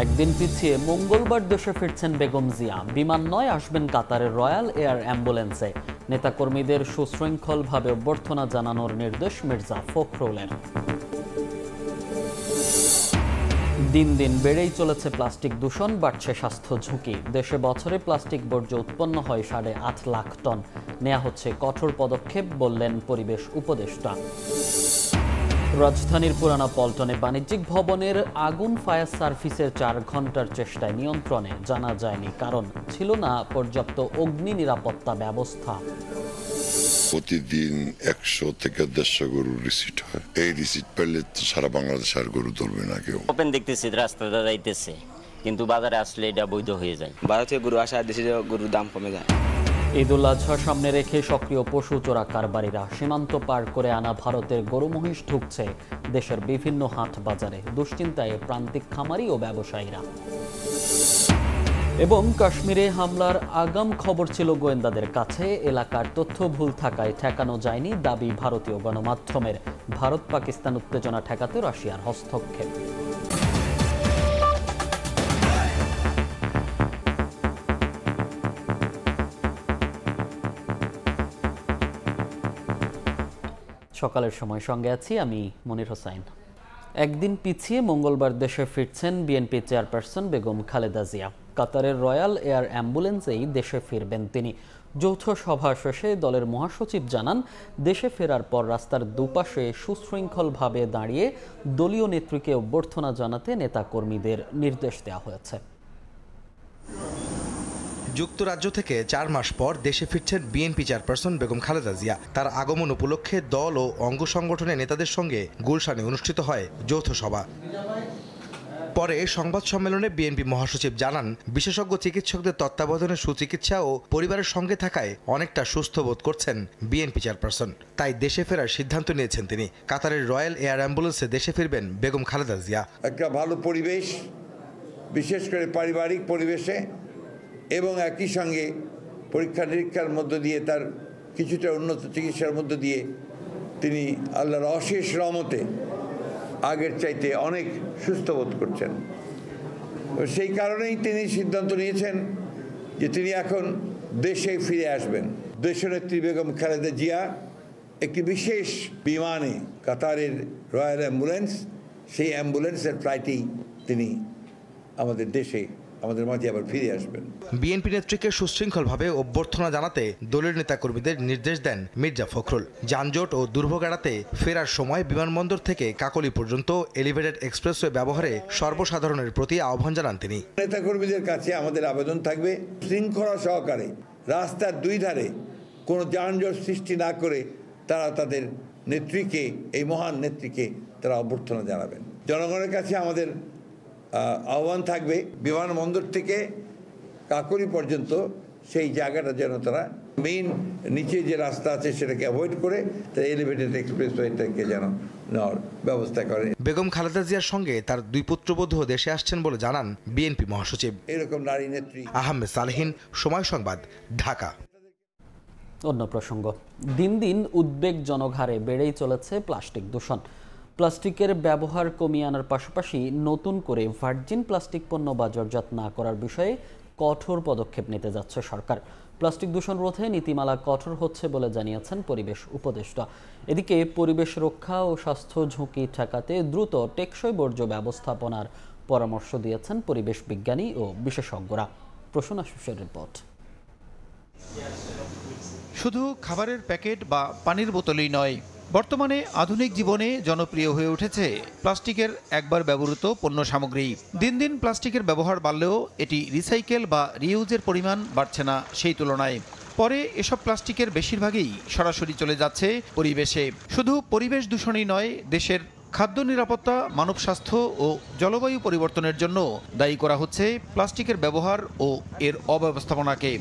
একদিন পিছিয়ে মঙ্গলবার দেশে ফিরছেন বেগম জিয়া। বিমান নয়, আসবেন কাতারের রয়্যাল এয়ার অ্যাম্বুলেন্সে। নেতাকর্মীদের সুশৃঙ্খলভাবে অভ্যর্থনা জানানোর নির্দেশ মির্জা ফখরুলের। দিন দিন বেড়েই চলেছে প্লাস্টিক দূষণ, বাড়ছে স্বাস্থ্য ঝুঁকি। দেশে বছরে প্লাস্টিক বর্জ্য উৎপন্ন হয় 8.5 লাখ টন। নেওয়া হচ্ছে কঠোর পদক্ষেপ, বললেন পরিবেশ উপদেষ্টা। রাজধানীর পুরানা পল্টনে বাণিজ্যিক ভবনের আগুন ফায়ার সার্ভিসের 4 ঘন্টার চেষ্টায় নিয়ন্ত্রণে। জানা যায়নি কারণ, ছিল না পর্যাপ্ত অগ্নি নিরাপত্তা ব্যবস্থা। প্রতিদিন 100 থেকে 150 গরুর রিসিট হয়। এই রিসিট পেলে তো সারা বাংলাদেশ আর গরু ধরবে না কেউ। ওপেন দেখতেছি রাস্তাটা যাইতেছে, কিন্তু বাজারে আসলে এটা বৈধ হয়ে যায়। ভারতীয় গরু আসা দেশে গরুর দাম কমে যায়। ঈদ উল আজহা সামনে রেখে সক্রিয় পশু চোরা কারবারিরা। সীমান্ত পার করে আনা ভারতের গরু মহিষ ঢুকছে দেশের বিভিন্ন হাট বাজারে। দুশ্চিন্তায় প্রান্তিক খামারি ও ব্যবসায়ীরা। এবং কাশ্মীরে হামলার আগাম খবর ছিল গোয়েন্দাদের কাছে। এলাকার তথ্য ভুল থাকায় ঠেকানো যায়নি, দাবি ভারতীয় গণমাধ্যমের। ভারত পাকিস্তান উত্তেজনা ঠেকাতে রাশিয়ার হস্তক্ষেপ। সকালের সময় সঙ্গে আছি আমি মনির হোসাইন। একদিন পিছিয়ে মঙ্গলবার দেশে ফিরছেন বিএনপি চেয়ারপারসন বেগম খালেদা জিয়া। কাতারের রয়্যাল এয়ার অ্যাম্বুলেন্সেই দেশে ফিরবেন তিনি। যৌথ সভা শেষে দলের মহাসচিব জানান, দেশে ফেরার পর রাস্তার দুপাশে সুশৃঙ্খলভাবে দাঁড়িয়ে দলীয় নেত্রীকে অভ্যর্থনা জানাতে নেতাকর্মীদের নির্দেশ দেওয়া হয়েছে। যুক্তরাজ্য থেকে 4 মাস পর দেশে ফিরছেন বিএনপি চেয়ারপারসন বেগম খালেদা জিয়া। তার আগমন উপলক্ষে দল ও অঙ্গ সংগঠনের নেতাদের সঙ্গে গুলশানে অনুষ্ঠিত হয় যৌথ সভা। পরে সংবাদ সম্মেলনে বিএনপি মহাসচিব জানান, বিশেষজ্ঞ চিকিৎসকদের তত্ত্বাবধানে সুচিকিৎসা ও পরিবারের সঙ্গে থাকায় অনেকটা সুস্থ বোধ করছেন বিএনপি চেয়ারপারসন। তাই দেশে ফেরার সিদ্ধান্ত নিয়েছেন তিনি। কাতারের রয়্যাল এয়ার অ্যাম্বুলেন্সে দেশে ফিরবেন বেগম খালেদা জিয়া। একটা ভালো পরিবেশ, বিশেষ করে পারিবারিক পরিবেশে, এবং একই সঙ্গে পরীক্ষা নিরীক্ষার মধ্য দিয়ে তার কিছুটা উন্নত চিকিৎসার মধ্য দিয়ে তিনি আল্লাহর অশেষ রহমতে আগের চাইতে অনেক সুস্থ বোধ করছেন। সেই কারণেই তিনি সিদ্ধান্ত নিয়েছেন যে তিনি এখন দেশে ফিরে আসবেন। দেশনেত্রী বেগম খালেদা জিয়া একটি বিশেষ বিমানে, কাতারের রয়্যাল অ্যাম্বুলেন্স, সেই অ্যাম্বুলেন্সের ফ্লাইটেই তিনি আমাদের দেশে, আমাদের মাঝে আবার ফিরে আসবেন। বিএনপি নেত্রীকে সুশৃঙ্খলভাবে অভ্যর্থনা জানাতে দলের নেতাকর্মীদের নির্দেশ দেন মির্জা ফখরুল। যানজট ও দুর্ভোগ এড়াতে ফেরার সময় বিমানবন্দর থেকে কাকলী পর্যন্ত এলিভেটেড এক্সপ্রেসওয়ে ব্যবহারে সর্বসাধারণের প্রতি আহ্বান জানান তিনি। নেতাকর্মীদের কাছে আমাদের আবেদন থাকবে, শৃঙ্খলা সহকারে রাস্তার দুই ধারে কোনো যানজট সৃষ্টি না করে তারা তাদের নেত্রীকে, এই মহান নেত্রীকে তারা অভ্যর্থনা জানাবেন। জনগণের কাছে আমাদের আহ্বান থাকবে, বিমানবন্দর থেকে কাকলী পর্যন্ত সেই জায়গাটা যেন তারা মেইন নিচে যে রাস্তা আছে সেটাকে অ্যাভয়েড করে তারা এলিভেটেড এক্সপ্রেসওয়েটাকে যেন নেওয়ার ব্যবস্থা করে। বেগম খালেদা জিয়ার সঙ্গে তার 2 পুত্রবধূ দেশে আসছেন বলে জানান বিএনপি মহাসচিব। এরকম নারী নেত্রী। আহমেদ সালেহীন, সময় সংবাদ, ঢাকা। অন্য প্রসঙ্গ, দিন দিন উদ্বেগজনক হারে বেড়েই চলেছে প্লাস্টিক দূষণ। প্লাস্টিকের ব্যবহার কমিয়ে আনার পাশাপাশি নতুন করে ভার্জিন প্লাস্টিক পণ্য বাজারজাত না করার বিষয়ে কঠোর পদক্ষেপ নিতে যাচ্ছে সরকার। প্লাস্টিক দূষণ রোধে নীতিমালা কঠোর হচ্ছে বলে জানিয়েছেন পরিবেশ উপদেষ্টা। এদিকে পরিবেশ রক্ষা ও স্বাস্থ্য ঝুঁকি ঠেকাতে দ্রুত টেকসই বর্জ্য ব্যবস্থাপনার পরামর্শ দিয়েছেন পরিবেশ বিজ্ঞানী ও বিশেষজ্ঞরা। প্রসূন আশুষের রিপোর্ট। শুধু খাবারের প্যাকেট বা পানির বোতলই নয়, বর্তমানে আধুনিক জীবনে জনপ্রিয় হয়ে উঠেছে প্লাস্টিকের একবার ব্যবহৃত পণ্য সামগ্রী। দিন দিন প্লাস্টিকের ব্যবহার বাড়লেও এটি রিসাইকেল বা রিইউজের পরিমাণ বাড়ছে না সেই তুলনায়। পরে এসব প্লাস্টিকের বেশিরভাগই সরাসরি চলে যাচ্ছে পরিবেশে। শুধু পরিবেশ দূষণই নয়, দেশের খাদ্য নিরাপত্তা, মানব স্বাস্থ্য ও জলবায়ু পরিবর্তনের জন্য দায়ী করা হচ্ছে প্লাস্টিকের ব্যবহার ও এর অব্যবস্থাপনাকে।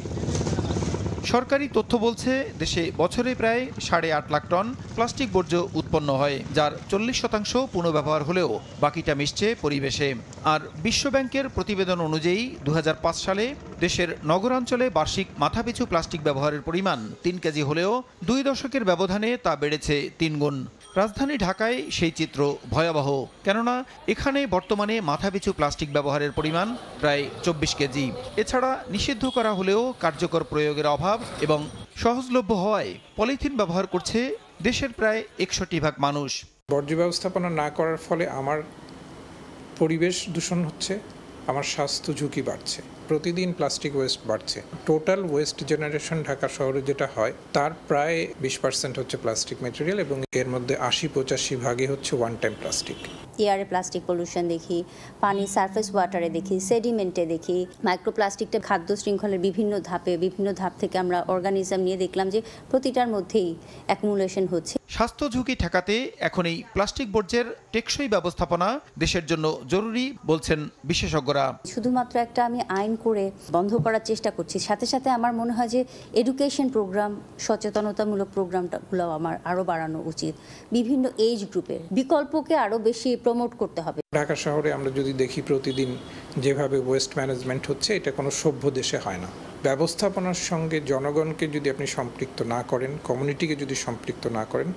সরকারি তথ্য বলছে, দেশে বছরে প্রায় 8.5 লাখ টন প্লাস্টিক বর্জ্য উৎপন্ন হয়, যার 40% পুনর্ব্যবহার হলেও বাকিটা মিশছে পরিবেশে। আর বিশ্বব্যাংকের প্রতিবেদন অনুযায়ী 2005 সালে দেশের নগরাঞ্চলে বার্ষিক মাথাপিছু প্লাস্টিক ব্যবহারের পরিমাণ 3 কেজি হলেও 2 দশকের ব্যবধানে তা বেড়েছে 3 গুণ। রাজধানী ঢাকায় সেই চিত্র ভয়াবহ, কেননা এখানে বর্তমানে মাথাপিছু প্লাস্টিক ব্যবহারের পরিমাণ প্রায় 24 কেজি। এছাড়া নিষিদ্ধ করা হলেও কার্যকর প্রয়োগের অভাব এবং সহজলভ্য হওয়ায় পলিথিন ব্যবহার করছে দেশের প্রায় 61% মানুষ। বর্জ্য ব্যবস্থাপনা না করার ফলে আমার পরিবেশ দূষণ হচ্ছে, আমার স্বাস্থ্য ঝুঁকি বাড়ছে, প্রতিদিন প্লাস্টিক ওয়েস্ট বাড়ছে। টোটাল ওয়েস্ট জেনারেশন ঢাকা শহরে যেটা হয় তার প্রায় 20% হচ্ছে প্লাস্টিক ম্যাটেরিয়াল এবং এর মধ্যে 80-85 ভাগই হচ্ছে ওয়ান টাইম প্লাস্টিক। এয়ারে প্লাস্টিক পলিউশন দেখি, পানি সারফেস ওয়াটারে দেখি, সেডিমেন্টে দেখি, মাইক্রোপ্লাস্টিকটা খাদ্য শৃঙ্খলের বিভিন্ন ধাপ থেকে আমরা অর্গানিজম নিয়ে দেখলাম যে প্রতিটার মধ্যেই অ্যাকুমুলেশন হচ্ছে। স্বাস্থ্য ঝুঁকি ঠেকাতে এখন এই প্লাস্টিক বর্জ্যের টেকসই ব্যবস্থাপনা দেশের জন্য জরুরি বলছেন বিশেষজ্ঞরা। শুধুমাত্র একটা আমি আইন করে বন্ধ করার চেষ্টা করছি, সাথে সাথে আমার মনে হয় যে এডুকেশন প্রোগ্রাম, সচেতনতামূলক প্রোগ্রামগুলো আমার আরও বাড়ানো উচিত। বিভিন্ন এজ গ্রুপের বিকল্পকে আরও বেশি প্রমোট করতে হবে। ঢাকা শহরে আমরা যদি দেখি প্রতিদিন যেভাবে ওয়েস্ট ম্যানেজমেন্ট হচ্ছে, এটা কোনো সভ্য দেশে হয় না। ব্যবস্থাপনার সঙ্গে জনগণকে যদি আপনি সম্পৃক্ত না করেন, কমিউনিটিকে যদি সম্পৃক্ত না করেন,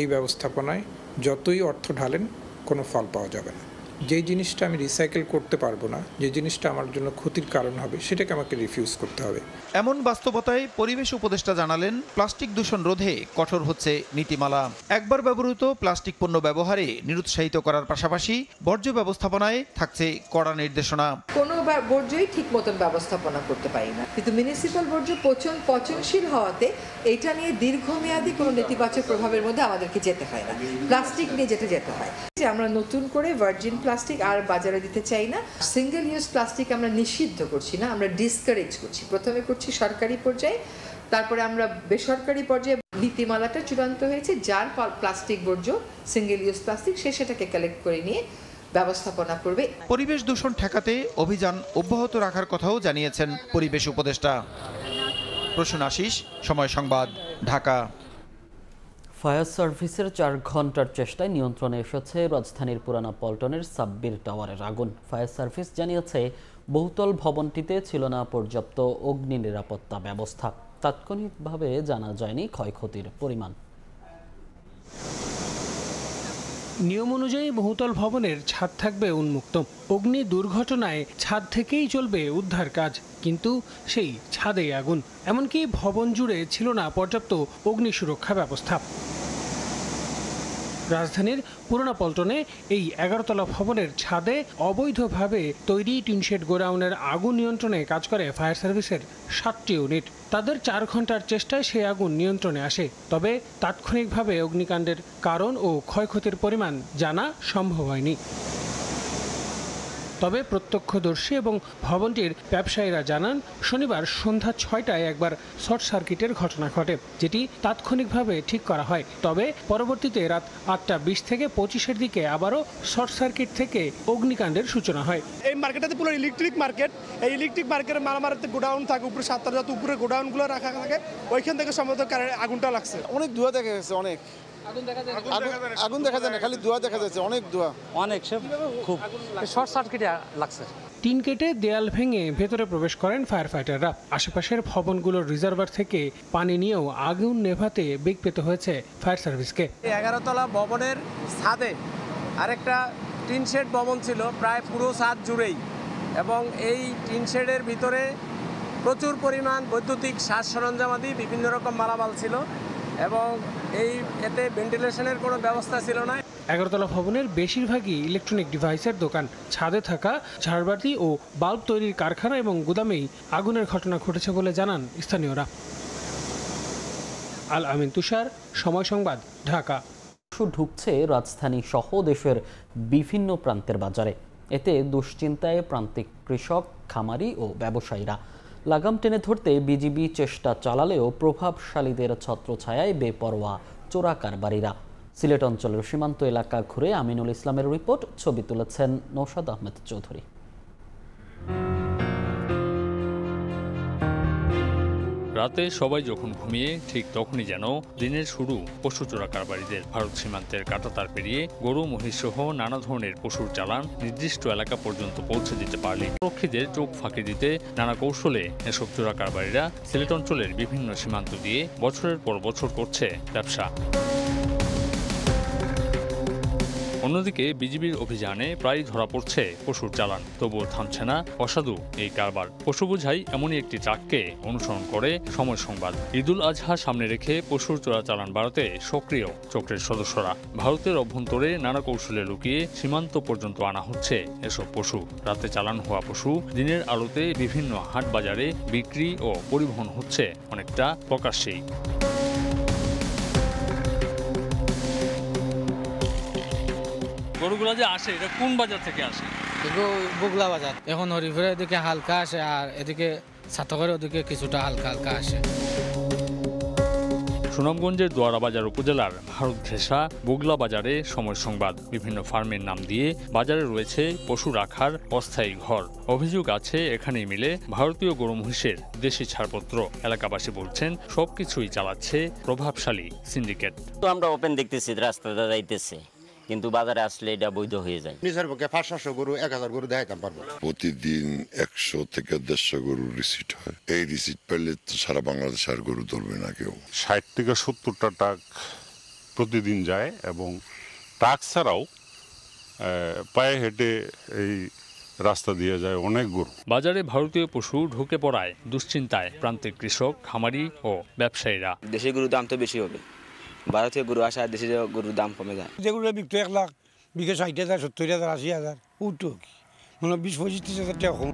এই ব্যবস্থাপনায় যতই অর্থ ঢালেন কোনো ফল পাওয়া যাবে না। যে জিনিসটা আমি রিসাইকেল করতে পারবো না, যে জিনিসটা আমার জন্য ক্ষতির কারণ হবে, সেটাকে আমাকে রিফিউজ করতে হবে। এমন বাস্তবতায় পরিবেশ উপদেষ্টা জানালেন, প্লাস্টিক দূষণ রোধে কঠোর হচ্ছে নীতিমালা। একবার ব্যবহৃত প্লাস্টিক পণ্য ব্যবহারে নিরুৎসাহিত করার পাশাপাশি বর্জ্য ব্যবস্থাপনায় থাকছে কড়া নির্দেশনা। কোনো বর্জ্যই ঠিক মতন ব্যবস্থাপনা করতে পারি না, কিন্তু মিউনিসিপ্যাল বর্জ্য পচনশীল হওয়াতে এটা নিয়ে দীর্ঘমেয়াদী কোনো নেতিবাচক প্রভাবের মধ্যে আমাদেরকে যেতে হয় না। প্লাস্টিক নিয়ে যেতে হয় যে আমরা নতুন করে ভার্জিন প্লাস্টিক আর বাজারে দিতে চাই না। সিঙ্গেল ইউজ প্লাস্টিক আমরা নিষিদ্ধ করছি না, আমরা ডিসকারেজ করছি। প্রথমে করছি সরকারি পর্যায়ে, তারপরে আমরা বেসরকারি পর্যায়ে নীতিমালাটা চূড়ান্ত হয়েছে, যার প্লাস্টিক বর্জ্য সিঙ্গেল ইউজ প্লাস্টিক সেটাকে কালেক্ট করে নিয়ে ব্যবস্থাপনা করবে। পরিবেশ দূষণ ঠেকাতে অভিযান অব্যাহত রাখার কথাও জানিয়েছেন পরিবেশ উপদেষ্টা। প্রসূন আশিস, সময় সংবাদ, ঢাকা। ফায়ার সার্ভিসের 4 ঘন্টার চেষ্টায় নিয়ন্ত্রণে এসেছে রাজধানীর পুরানা পল্টনের সাব্বির টাওয়ারের আগুন। ফায়ার সার্ভিস জানিয়েছে বহুতল ভবনটিতে ছিল না পর্যাপ্ত অগ্নি নিরাপত্তা ব্যবস্থা। তাৎক্ষণিকভাবে জানা যায়নি ক্ষয়ক্ষতির পরিমাণ। নিয়ম অনুযায়ী বহুতল ভবনের ছাদ থাকবে উন্মুক্ত। অগ্নি দুর্ঘটনায় ছাদ থেকেই চলবে উদ্ধার কাজ, কিন্তু সেই ছাদেই আগুন। এমনকি ভবন জুড়ে ছিল না পর্যাপ্ত অগ্নি সুরক্ষা ব্যবস্থা। রাজধানীর পুরানা পল্টনে এই 11 তলা ভবনের ছাদে অবৈধভাবে তৈরি টিনশেড গোডাউনের আগুন নিয়ন্ত্রণে কাজ করে ফায়ার সার্ভিসের 7টি ইউনিট। তাদের 4 ঘন্টার চেষ্টায় সেই আগুন নিয়ন্ত্রণে আসে, তবে তাৎক্ষণিকভাবে অগ্নিকাণ্ডের কারণ ও ক্ষয়ক্ষতির পরিমাণ জানা সম্ভব হয়নি। তবে প্রত্যক্ষদর্শী এবং ভবনটির ব্যবসায়ীরা জানান, শনিবার সন্ধ্যা 6টায় একবার শর্ট সার্কিটের ঘটনা ঘটে, যেটি তাৎক্ষণিকভাবে ঠিক করা হয়। তবে পরবর্তীতে রাত 8:20 থেকে 25-এর দিকে আবারও শর্ট সার্কিট থেকে অগ্নিকাণ্ডের সূচনা হয়। এই মার্কেটটাতে পুরো ইলেকট্রিক মার্কেট। এই ইলেকট্রিক মার্কেটের মারামারিতে গোডাউন থাকে, উপরে 7 যত উপরে গোডাউনগুলো রাখা থাকে, ওইখান থেকে সম্ভবত আগুনটা লাগছে। অনেক ধোঁয়া দেখা গেছে, অনেক আগুন দেখা যায় না, খালি ধোঁয়া দেখা যাচ্ছে, অনেক ধোঁয়া, অনেক খুব শর্ট সার্কিটে লাগছে। টিন কেটে দেয়াল ভেঙে ভেতরে প্রবেশ করেন ফায়ার ফাইটাররা। আশেপাশের ভবনগুলোর রিজার্ভার থেকে পানি নিয়েও আগুন নেভাতে বেগ পেতে হয়েছে ফায়ার সার্ভিসকে। 11 তলা ভবনের ছাদে আরেকটা টিন শেড ভবন ছিল, প্রায় পুরো ছাদ জুড়েই, এবং এই টিন শেডের ভিতরে প্রচুর পরিমাণ বৈদ্যুতিক সাজ সরঞ্জামাদি বিভিন্ন রকম মালামাল ছিল, এবং এতে ভেন্টিলেশনের কোনো ব্যবস্থা ছিল না। 11 তলা ভবনের বেশিরভাগই ইলেকট্রনিক ডিভাইসের দোকান। ছাদে থাকা ঝাড়বাতি ও বাল্ব তৈরির কারখানা এবং গুদামেই আগুনের ঘটনা ঘটেছে বলে জানান স্থানীয়রা। আল আমিন তুষার, সময় সংবাদ, ঢাকা। ঢুকছে রাজধানী সহ দেশের বিভিন্ন প্রান্তের বাজারে। এতে দুশ্চিন্তায় প্রান্তিক কৃষক, খামারি ও ব্যবসায়ীরা। লাগাম টেনে ধরতে বিজিবি চেষ্টা চালালেও প্রভাবশালীদের ছত্রছায়ায় বেপরোয়া চোরা কারবারিরা। সিলেট অঞ্চলের সীমান্ত এলাকা ঘুরে আমিনুল ইসলামের রিপোর্ট, ছবি তুলেছেন নৌশাদ আহমেদ চৌধুরী। রাতে সবাই যখন ঘুমিয়ে ঠিক তখনই যেন দিনের শুরু পশু চোরা কারবারিদের। ভারত সীমান্তের কাঁটাতার পেরিয়ে গরু, মহিষ সহ নানা ধরনের পশুর চালান নির্দিষ্ট এলাকা পর্যন্ত পৌঁছে দিতে পারলে রক্ষীদের চোখ ফাঁকি দিতে নানা কৌশলে এসব চোরা কারবারিরা সিলেট অঞ্চলের বিভিন্ন সীমান্ত দিয়ে বছরের পর বছর করছে ব্যবসা। অন্যদিকে বিজিবির অভিযানে প্রায় ধরা পড়ছে পশুর চালান, তবুও থামছে না অসাধু এই কারবার। পশু বোঝাই এমনই একটি ট্রাককে অনুসরণ করে সময় সংবাদ। ঈদুল আজহা সামনে রেখে পশুর চোরাচালান বাড়াতে সক্রিয় চক্রের সদস্যরা। ভারতের অভ্যন্তরে নানা কৌশলে লুকিয়ে সীমান্ত পর্যন্ত আনা হচ্ছে এসব পশু। রাতে চালান হওয়া পশু দিনের আলোতে বিভিন্ন হাট বাজারে বিক্রি ও পরিবহন হচ্ছে অনেকটা প্রকাশ্যেই। গরুগুলো যে আসে এটা কোন বাজার থেকে আসে? বুগলা বাজার। এখন হরিপুরের এদিকে হালকা আসে আর এদিকে ছাতকের ওদিকে কিছুটা হালকা হালকা আসে। সুনামগঞ্জের দোয়ারাবাজার উপজেলার ভারত ঘেঁষা বুগলা বাজারে সময় সংবাদ। বিভিন্ন ফার্মের নাম দিয়ে বাজারে রয়েছে পশু রাখার অস্থায়ী ঘর। অভিযোগ আছে এখানেই মিলে ভারতীয় গরু মহিষের দেশি ছাড়পত্র। এলাকাবাসী বলছেন সবকিছুই চালাচ্ছে প্রভাবশালী সিন্ডিকেট। তো আমরা ওপেন দেখতেছি রাস্তাটা যাইতেছে, কিন্তু বাজারে আসলে এটা বৈধ হয়ে যায়। নিজের পক্ষে 500 গরু 1000 গরু দেখাইতাম পারবো। প্রতিদিন 100 থেকে 150 গরুর রিসিট হয়। এই রিসিট পেলে তো সারা বাংলাদেশে আর গরু ধরবে না কেউ। 60 থেকে 70টা ট্রাক প্রতিদিন যায় এবং ট্রাক ছাড়াও পায়ে হেঁটে এই রাস্তা দিয়ে যায় অনেক গরু। বাজারে ভারতীয় পশু ঢুকে পড়ায় দুশ্চিন্তায় প্রান্তিক কৃষক, খামারি ও ব্যবসায়ীরা। দেশি গরুর দাম তো বেশি হবে, ভারতীয় গরু আসা দেশি গরুর দাম কমে যায়। যেগুলো বিক্রি 1 লাখ, বিঘে 60,000, 70,000, 80,000, উঠো কি মানে 20-25,000 টাকা কম।